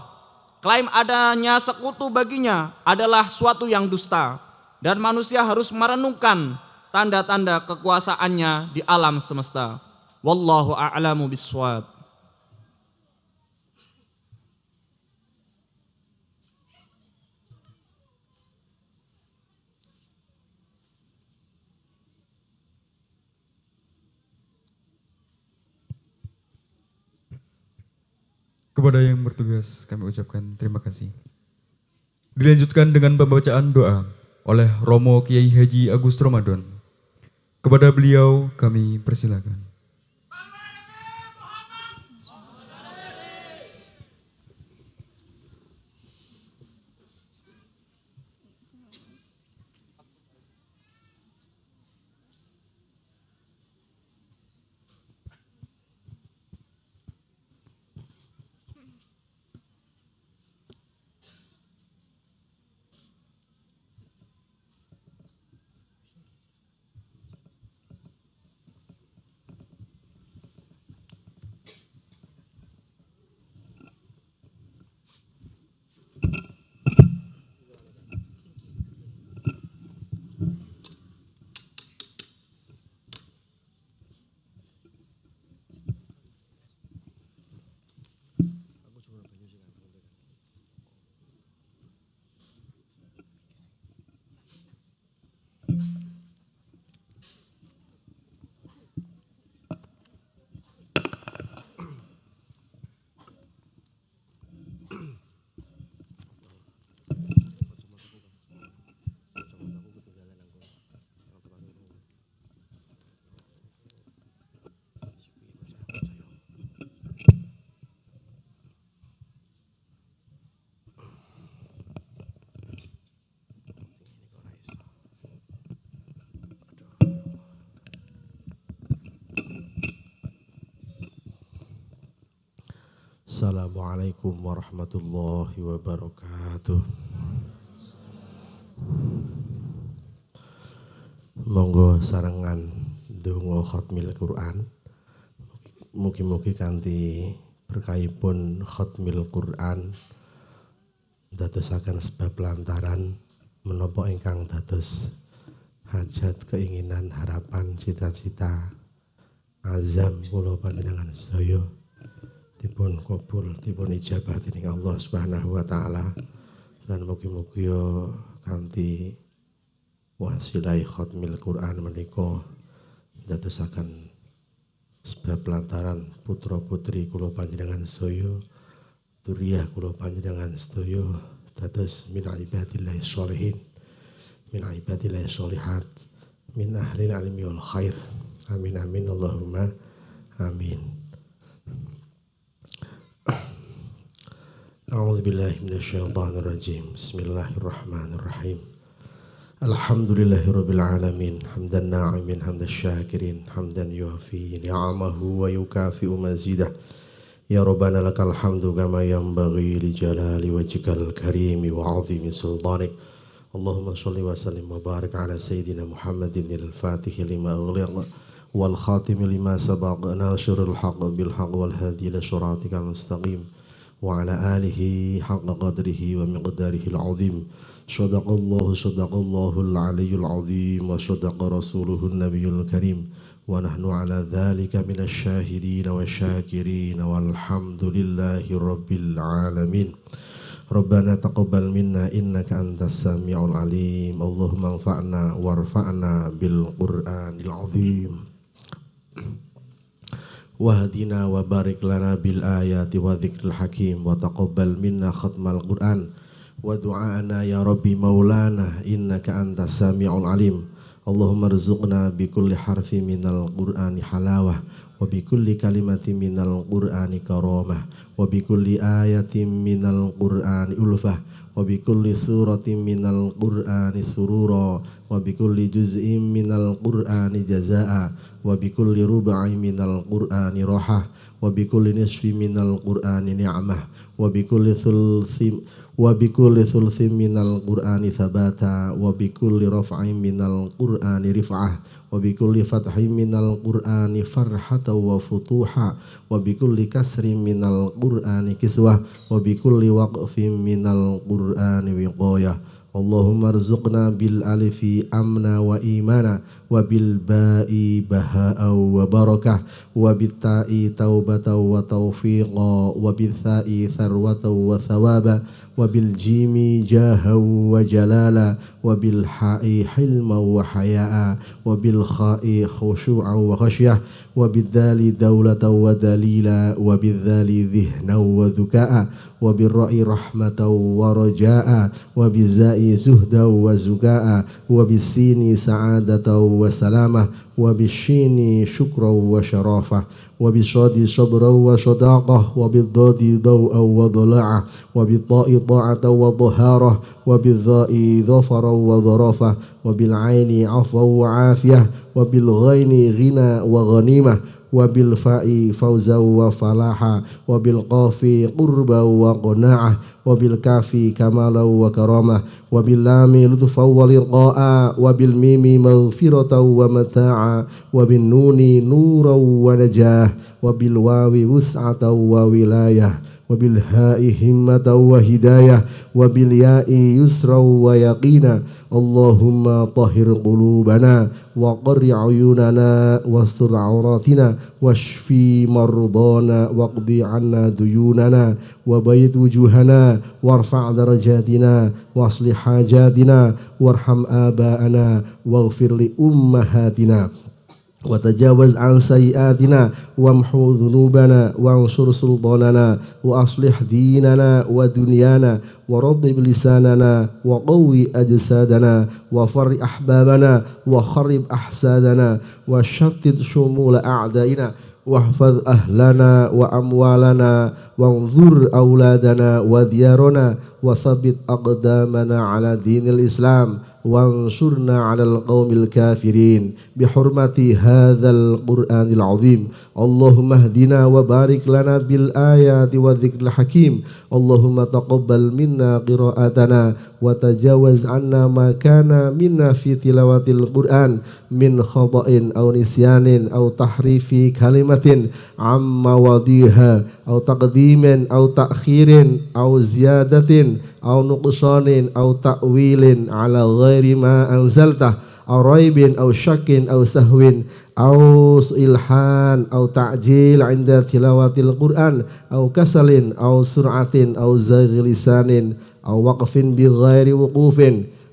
Klaim adanya sekutu baginya adalah suatu yang dusta, dan manusia harus merenungkan tanda-tanda kekuasaannya di alam semesta. Wallahu a'lamu bissawab. Kepada yang bertugas kami ucapkan terima kasih. Dilanjutkan dengan pembacaan doa oleh Romo Kiai Haji Agus Ramadan. Kepada beliau kami persilakan. Assalamualaikum warahmatullahi wabarakatuh. Monggo sarengan donga khatmil Quran. Mugi-mugi kanthi berkahipun khatmil Quran dadosaken sebab lantaran menapa ingkang dados hajat, keinginan, harapan, cita-cita, azam kula panjenengan sedaya dipun kabul, dipun ijabah dening Allah Subhanahu wa taala. Lan mugi-mugi kanthi wasilah khatmil Quran menika dadosaken sebab lantaran putra-putri kula panjenengan sedaya, duriyah kula panjenengan sedaya dados min ibadillah sholihin, min ibadillah sholihat, min ahlil ilmi wal khair. Amin amin Allahumma amin. A'udzu billahi minasyaitonir rajim. Bismillahirrahmanirrahim. Alhamdulillahirabbil alamin. Hamdan na'imin hamdasy syakirin, hamdan yuafi ni'amahu wa yukafi'u mazidah. Ya Rabbana lakal hamdu kama yanbaghi li jalali wajhikal karim wa 'azimi sultanik. Allahumma shalli wa sallim wa barik ala sayyidina Muhammadin al-Fatih lima ughliq wal khatim lima sabaq nasirul haqq bil haqq wal hadi ila siratikal mustaqim. Wa ala alihi haqqa qadrihi wa miqdarihi al-azim. Sadaqallahu al-aliyyul azim wa sadaqa rasuluhu an-nabiyyul karim. Wa nahnu ala dhalika minasy syahidin wa syakirin walhamdulillahi rabbil alamin. Rabbana taqabbal minna innaka antas samiul alim. Allahumma anfa'na warfa'na bil qur'anil azim. Wahdina wa barik lana bil ayati wa dzikril hakim wa taqabbal minna khatmal Qur'an wa du'ana ya Rabbi maulana innaka antas sami'ul alim. Allahumma rzuqna bi kulli harfi minal Qur'ani halawah wa bi kulli kalimatin minal Qur'ani karamah wa bi kulli ayatin minal Qur'ani ulfah wa bi kulli suratin minal Qur'ani surura wa bi kulli juz'in minal Qur'ani jazaa wa bi kulli rub'in minal Qur'ani rahah wa bi kulli nisfi minal Qur'ani ni'mah wa bi kulli thulthin minal Qur'ani thabata wa bi kulli raf'in minal Qur'ani rif'ah wa bi kulli fathin minal Qur'ani farhatan wa futuha wa bi kulli kasrin minal Qur'ani kiswah wa bi kulli waqfin minal Qur'ani wiqayah. Allahumma rzuqna bil alifi amna wa imana wa bil ba'i baha'a wa barakah wa bit ta'i taubatan wa taufiqa wa bil tha'i tharwatan wa thawaba wa bil jimi jaha wa jalala wa bil ha'i hilma wa haya'a wa bil kha'i khushu'a wa khasyah wa bil dhali dawlatan wa dalila wa bil dhali dhihna wa dhuka'a wa bil ra'i rahmatan wa raja'a wa bil za'i zuhda wa zuka'a wa bis sini sa'adatan wa salamah wa bis shini syukra wa syarafah wa bis shadi sabra wa sadaqah wa bil dadi daw'a wa dhala'ah wa bil ta'i ta'ata wa dhaharah wa bil dha'i dhafara wa dharafah wa bil aini afwa wa afiyah wa bil ghaini ghina wa ghanimah wa bil fa'i fawza wa falaha wa bil qafi qurba wa qana'ah wa bil kafi kamala wa karamah wa bil lami lutfa wa liqa'a wa bil mimi maghfirata wa mata'a wa bin nuni nura wa najah wa bil wawi wus'ata wa wilayah wa bil ha'i himmata wa hidayah wa bil ya'i yusra wa yaqina. Allahumma tahhir qulubana wa qarri ayunana wastur auratina washfi mardana waqdi anna duyunana wa bayit wujuhana warfa' darajatina waslih hajatina warham aba'ana waghfir li ummahatina wa tajawaz an sayyiatina wamhu dhunubana wansur sultanana wa aslih dinana wa dunyana wa raddib lisanana wa qawwi ajsadana wa farri ahbabana wa kharrib ahsadana wa shattit shumula a'daina wahfaz ahlana wa amwalana wanzur auladana wa diyarana wa thabbit aqdamana ala dinil Islam وانصرنا على القوم الكافرين بحرمة هذا القرآن العظيم. اللهم اهدنا وبارك لنا بالآيات والذكر الحكيم. اللهم تقبل منا قراءتنا وتجاوز عنا ما كان منا في تلاوة القرآن من خطأ أو نسيان أو تحريف كلمة عن مواضيعها أو تقديم أو تأخير أو زيادة أو نقصان أو تأويل على غير ما أنزلته أو ريب أو شك أو سهو أو إلحان أو تعجيل عند تلاوة القرآن أو كسل أو سرعة أو زيغ لسان أو وقف بغير وقوف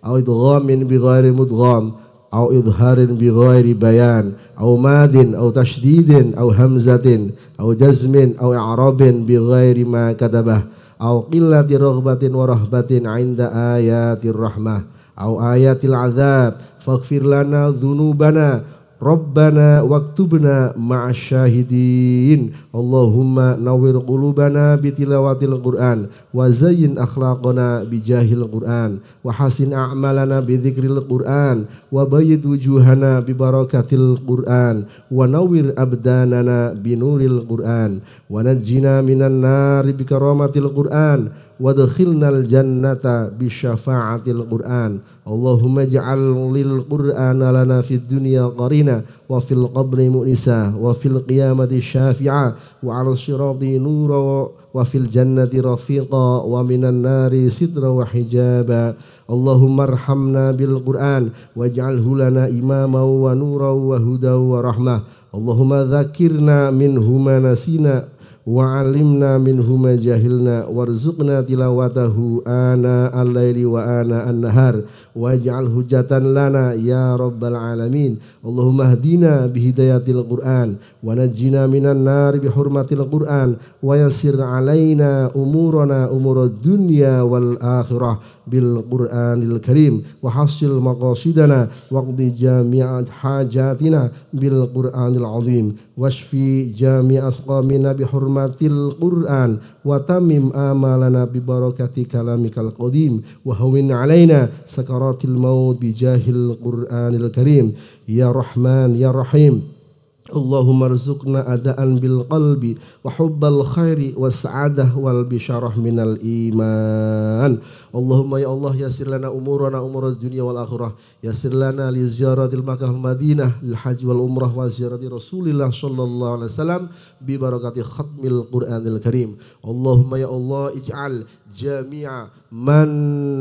أو إدغام بغير مدغام أو إظهار بغير بيان أو ماد أو تشديد أو همزة أو جزم أو إعراب بغير ما كتبه أو قلة رغبة ورهبة عند آيات الرحمة أو آيات العذاب فاغفر لنا ذنوبنا ربنا واكتبنا مع الشاهدين. اللهم نور قلوبنا بتلاوة القرآن وزين أخلاقنا بجاه القرآن وحسن أعمالنا بذكر القرآن وبيض وجوهنا ببركة القرآن ونور أبداننا بنور القرآن ونجنا من النار بكرامة القرآن وادخلنا الجنة بشفاعة القرآن. اللهم اجعل للقرآن لنا في الدنيا قرينا وفي القبر مؤنسا وفي القيامة شافعا وعلى الصراط نورا وفي الجنة رفيقا ومن النار سترا وحجابا. اللهم ارحمنا بالقرآن واجعله لنا إماما ونورا وهدى ورحمة. اللهم ذكرنا منه ما نسينا وعلمنا منه ما جهلنا وارزقنا تلاوته آناء الليل وآناء النهار واجعل حجة لنا يا رب العالمين. اللهم اهدنا بهداية القرآن ونجنا من النار بحرمة القرآن ويسر علينا أمورنا أمور الدنيا والآخرة بالقرآن الكريم وحصل مقاصدنا واقض جميع حاجاتنا بالقرآن العظيم واشفي جميع أسقامنا بحرمة القرآن وتمم آمالنا ببركة كلامك القديم وهون علينا سكرات الموت بجاه القرآن الكريم يا رحمن يا رحيم. اللهم ارزقنا أداء بالقلب وحب الخير والسعادة والبشارة من الإيمان. اللهم يا الله يسر لنا أمورنا أمور الدنيا والآخرة يسر لنا لزيارة المكة المدينة للحج والعمرة وزيارة رسول الله صلى الله عليه وسلم ببركة ختم القرآن الكريم. اللهم يا الله اجعل جميع من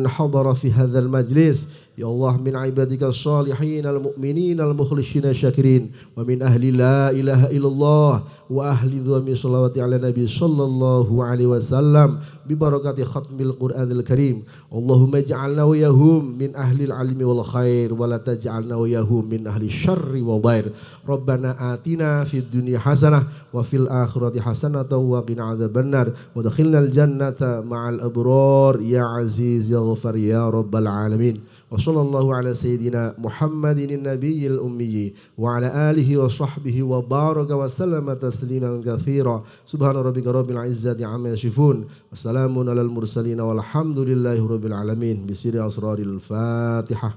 حضر في هذا المجلس يا الله من عبادك الصالحين المؤمنين المخلصين الشاكرين ومن أهل لا إله إلا الله وأهل ذوم صلوات على النبي صلى الله عليه وسلم ببركة ختم القرآن الكريم. اللهم اجعلنا وياهم من أهل العلم والخير ولا تجعلنا وياهم من أهل الشر والضير. ربنا آتنا في الدنيا حسنة وفي الآخرة حسنة وقنا عذاب النار ودخلنا الجنة مع الأبرار يا عزيز يا غفار يا رب العالمين. وصلى الله على سيدنا محمد النبي الأمي وعلى آله وصحبه وبارك وسلم تسليما كثيرا. سبحان ربك رب العزة عما يصفون وسلام على المرسلين والحمد لله رب العالمين. بسر أسرار الفاتحة.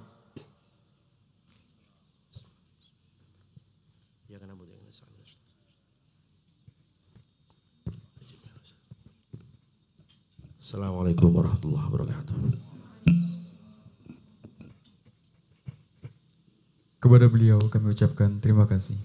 Assalamualaikum warahmatullahi wabarakatuh. Kepada beliau kami ucapkan terima kasih.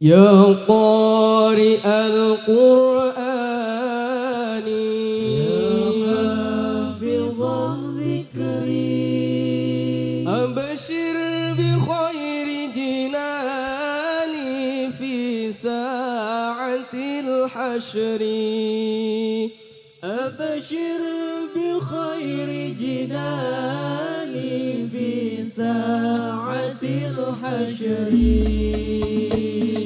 يا قارئ القرآن يا حافظ الذكر أبشر بخير جنان في ساعة الحشر أبشر بخير جنان في ساعة الحشر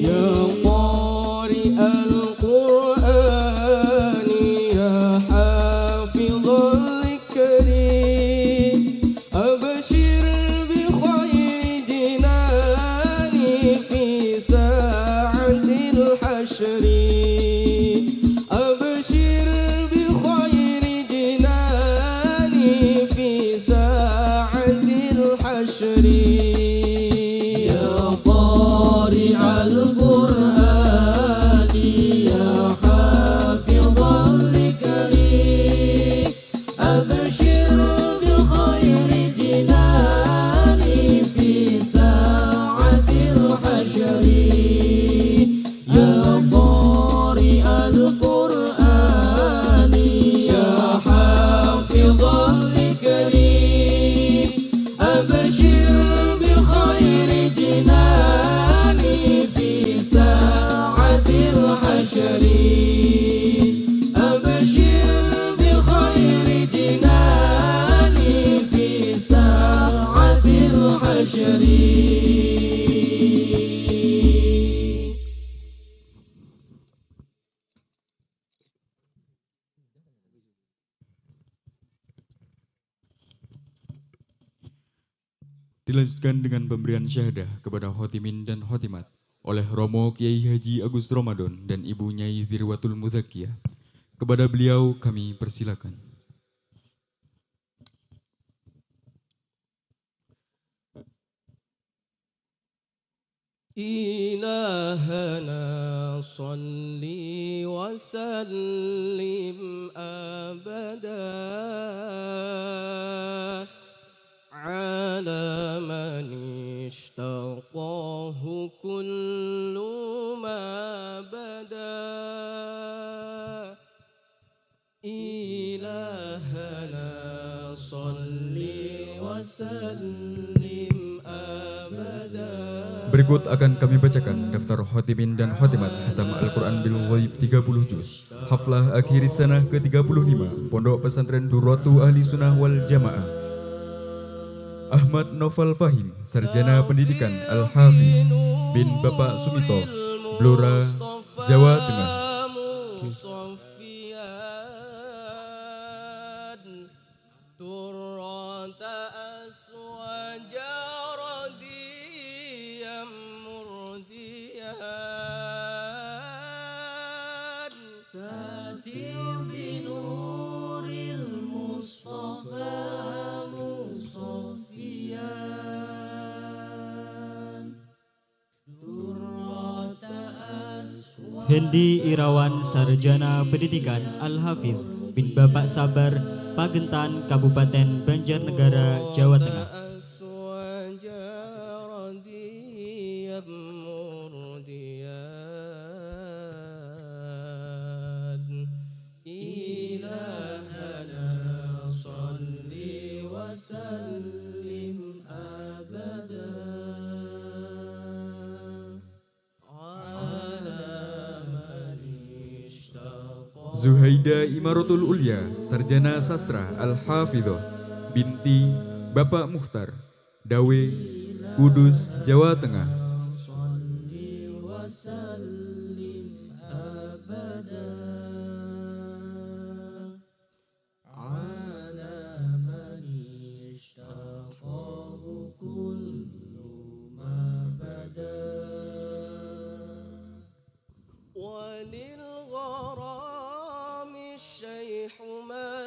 يا قارئ القرآن يا حافظ الذكر أبشر بخير جنان في ساعة الحشر أبشر بخير جنان في ساعة الحشر يا قارئ القرآن يا حافظ الذكر أبشر بخير جنان في ساعة الحشر يا قارئ القرآن يا حافظ الذكر أبشر بخير جنان في ساعة الحشر أبشر بخير جنان في ساعة الحشر. Dilanjutkan dengan pemberian syahadah kepada Khotimin dan Khotimat oleh Romo Kiai Haji Agus Ramadan dan Ibu Nyai Dirwatul Mudzakkiyah. Kepada beliau kami persilakan. إلهنا صل وسلم أبدا على من اشتقاه كل ما بدا إلهنا صل وسلم أبدا. Berikut akan kami bacakan daftar Khotimin dan Khotimat Hatam Al-Quran Bil Ghaib 30 Juz Haflah Akhir Sanah ke-35 Pondok Pesantren Durratu Ahli Sunnah Wal Jamaah. Ahmad Noval Fahim, Sarjana Pendidikan Al-Hafi bin Bapak Sumito, Blora, Jawa Tengah. Hendi Irawan, Sarjana Pendidikan Al-Hafidh bin Bapak Sabar, Pagentan, Kabupaten Banjarnegara, Jawa Tengah. Zuhaida Imaratul Ulia, Sarjana Sastra Al-Hafidhoh binti Bapak Mukhtar, Dawe, Kudus, Jawa Tengah.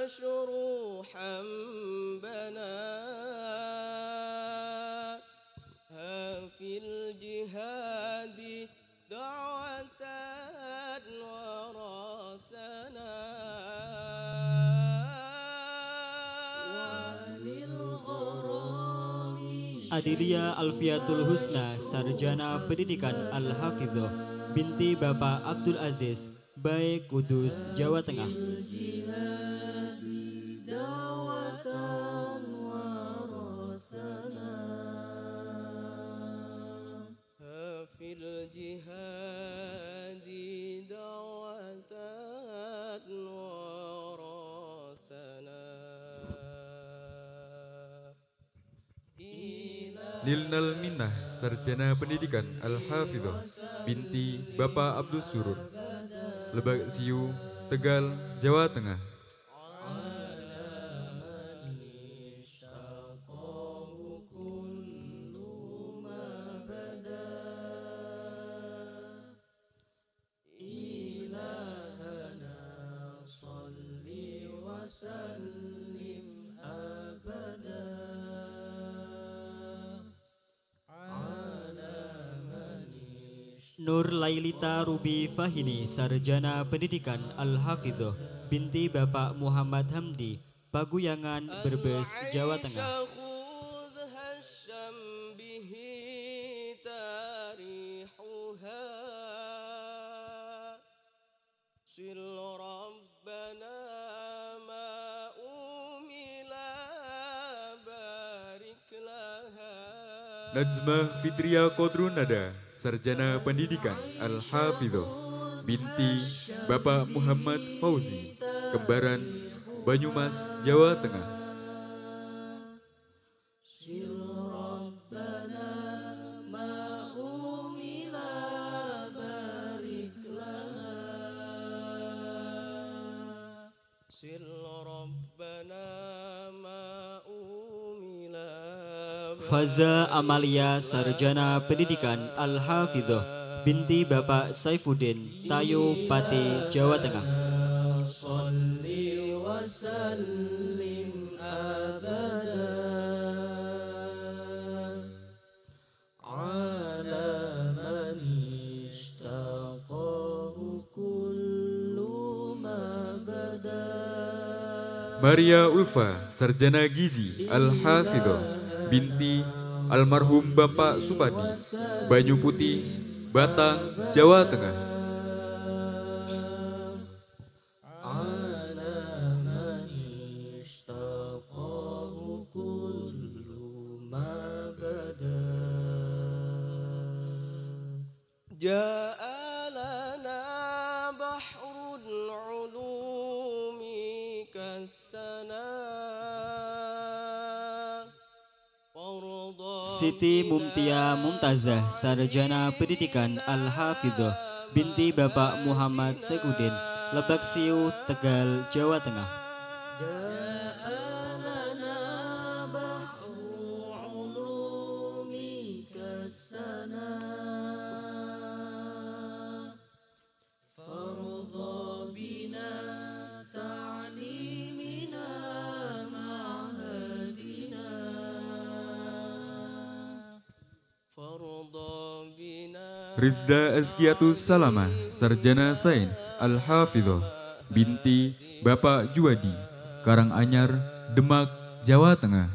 مشروحا بنا في الجهاد دعوة ورثنا وللغرام Adilia Alfiatul Husna, Sarjana Pendidikan Al-Hafidhoh, binti Bapak Abdul Aziz, Bae Kudus, Jawa Tengah. Hafil jihadi dawatan warasana. Nilnal Minnah, Sarjana Pendidikan Al-Hafidhoh, binti Bapak Abdul Surur, Lebak Siu, Tegal, Jawa Tengah. Nur Lailita Rubi Fahini, Sarjana Pendidikan Al-Hafidhoh, binti Bapak Muhammad Hamdi, Paguyangan, Brebes, Jawa Tengah. Najmah Fitria Kodrunada, Sarjana Pendidikan Al-Hafidhoh, binti Bapak Muhammad Fauzi, Kembaran, Banyumas, Jawa Tengah. Faza Amalia, Sarjana Pendidikan Al-Hafidhoh, binti Bapak Saifuddin, Tayo, Pati, Jawa Tengah. Maria Ulfa, Sarjana Gizi Al-Hafidhoh, binti almarhum Bapak Supadi, Banyu Putih, Batang, Jawa Tengah. Ja'alana bahrul ulumi kasana. Siti Mumtia Mumtazah, Sarjana Pendidikan Al-Hafidhoh, binti Bapak Muhammad Sekudin, Lebak Siu, Tegal, Jawa Tengah. Rifda Azkiatus Salama, Sarjana Sains Al-Hafidhoh, binti Bapak Juwadi, Karanganyar, Demak, Jawa Tengah.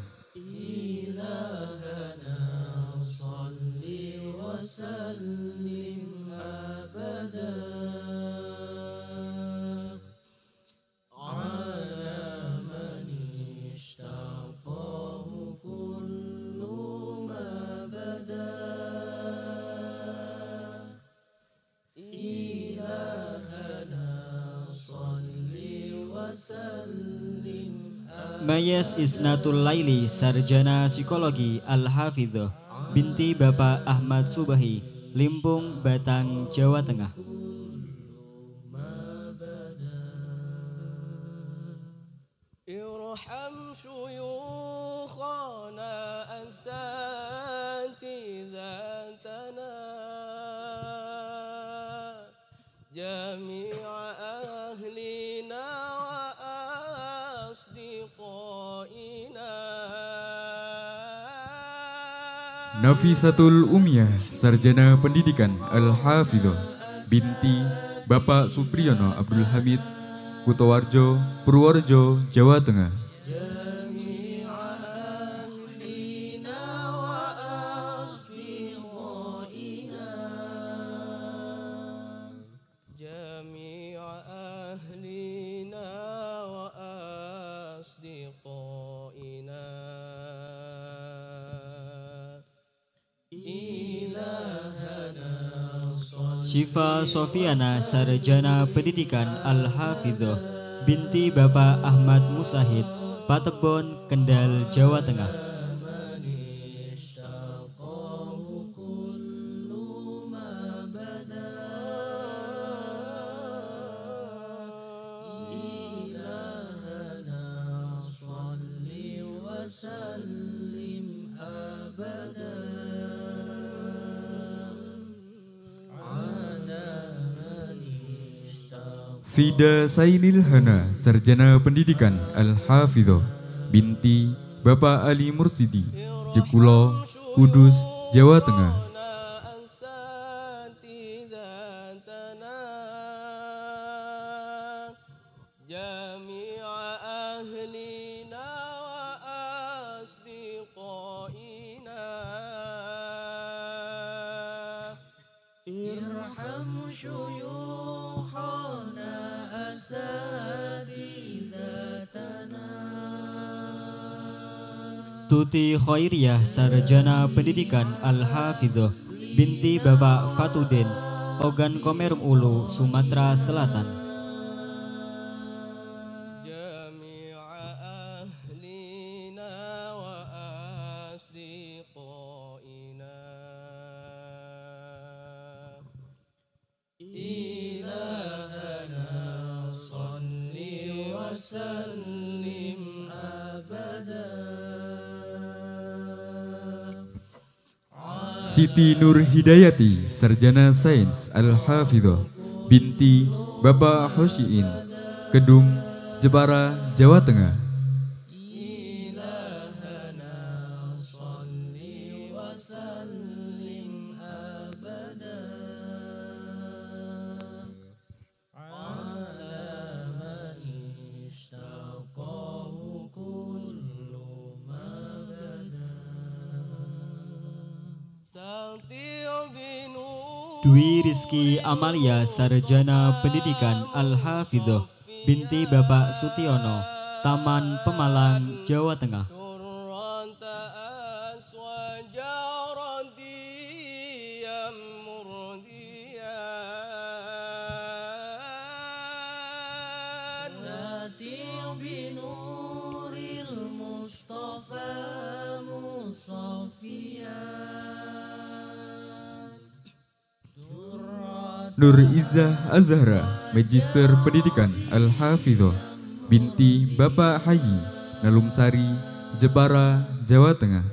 Mayas Isnatul Laili, Sarjana Psikologi Al-Hafidhoh, binti Bapak Ahmad Subahi, Limpung, Batang, Jawa Tengah. Irham syuyukhana asatizatana jami'a ahlina wa asdiqaina. Nafisatul Umiyah, Sarjana Pendidikan Al-Hafidhoh, binti Bapak Supriyono Abdul Hamid, Kutowarjo, Purworejo, Jawa Tengah. Jami'a ahlina wa Syifa Sofiana Sarjana Pendidikan Al-Hafidhoh binti Bapak Ahmad Musahid, Patebon, Kendal, Jawa Tengah. Fida Sainil Hana Sarjana Pendidikan Al-Hafidhoh binti Bapak Ali Mursidi, Jekulo, Kudus, Jawa Tengah. Tuti Khairiyah Sarjana Pendidikan Al-Hafidhoh binti Bapak Fatudin, Ogan Komerum Ulu, Sumatera Selatan. Siti Nur Hidayati Sarjana Sains Al-Hafidhoh binti Bapak Hosyiin, Kedung, Jepara, Jawa Tengah. Dwi Rizki Amalia Sarjana Pendidikan Al-Hafidhoh binti Bapak Sutiono, Taman Pemalang, Jawa Tengah. Nur Izzah Azhara Magister Pendidikan Al-Hafidhoh binti Bapak Hayi, Nalumsari, Jepara, Jawa Tengah.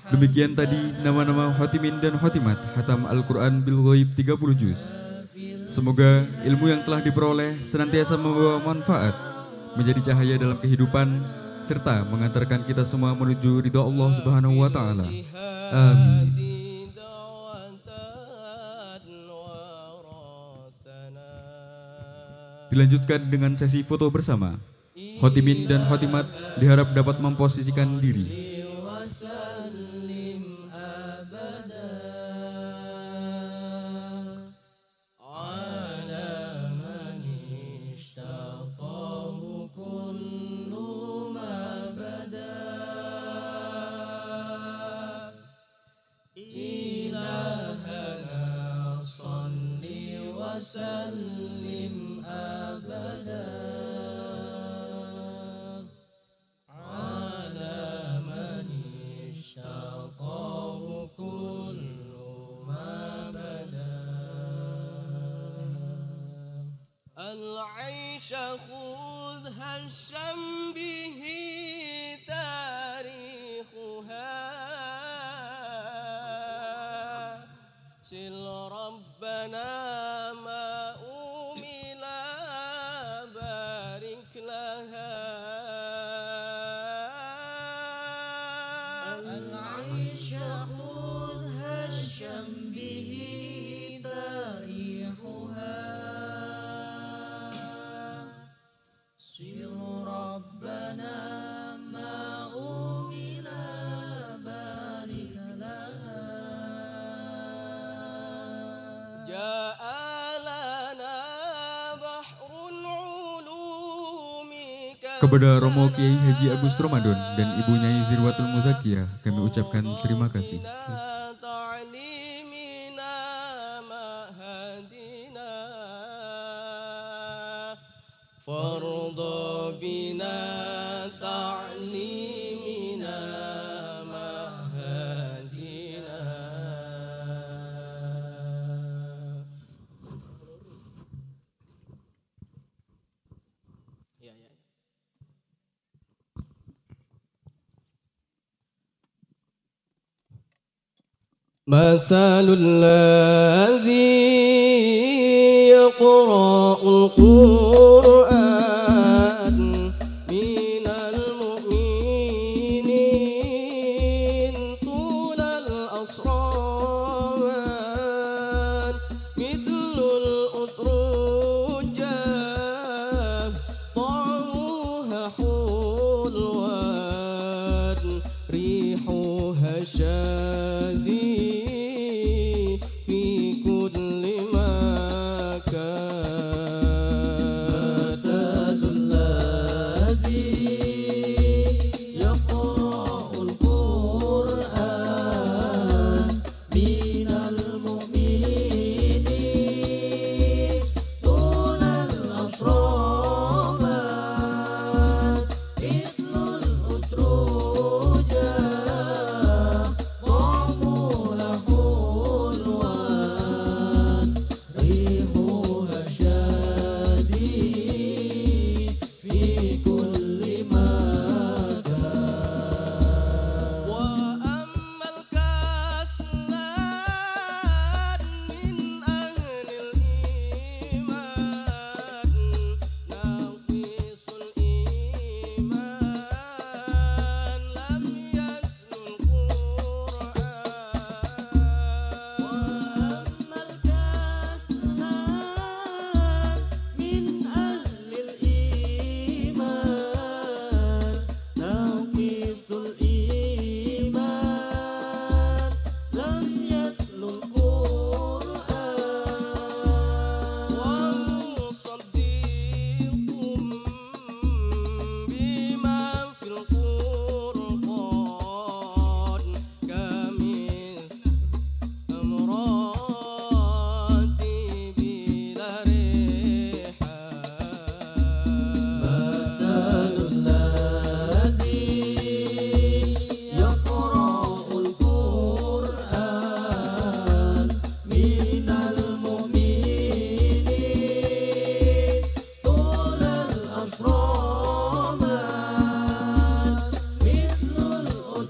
Demikian tadi nama-nama Khotimin dan Khotimat Hatam Al-Quran Bil Ghaib 30 juz. Semoga ilmu yang telah diperoleh senantiasa membawa manfaat, menjadi cahaya dalam kehidupan, serta mengantarkan kita semua menuju ridha Allah Subhanahu wa Ta'ala. Amin. Dilanjutkan dengan sesi foto bersama. Khotimin dan Khotimat diharap dapat memposisikan diri. العيش خذها الشم به تاريخها سل ربنا ما أملا بارك لها العيش خذها الشم به تاريخها Kepada Romo Kiai Haji Agus Ramadan dan Ibu Nyai Zirwatul Muzakiyah kami ucapkan terima kasih. مثل الذي يقرأ القرآن من المؤمنين طول الأصرار مثل الأترجة طعمها حلوان ريحها شادي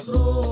Through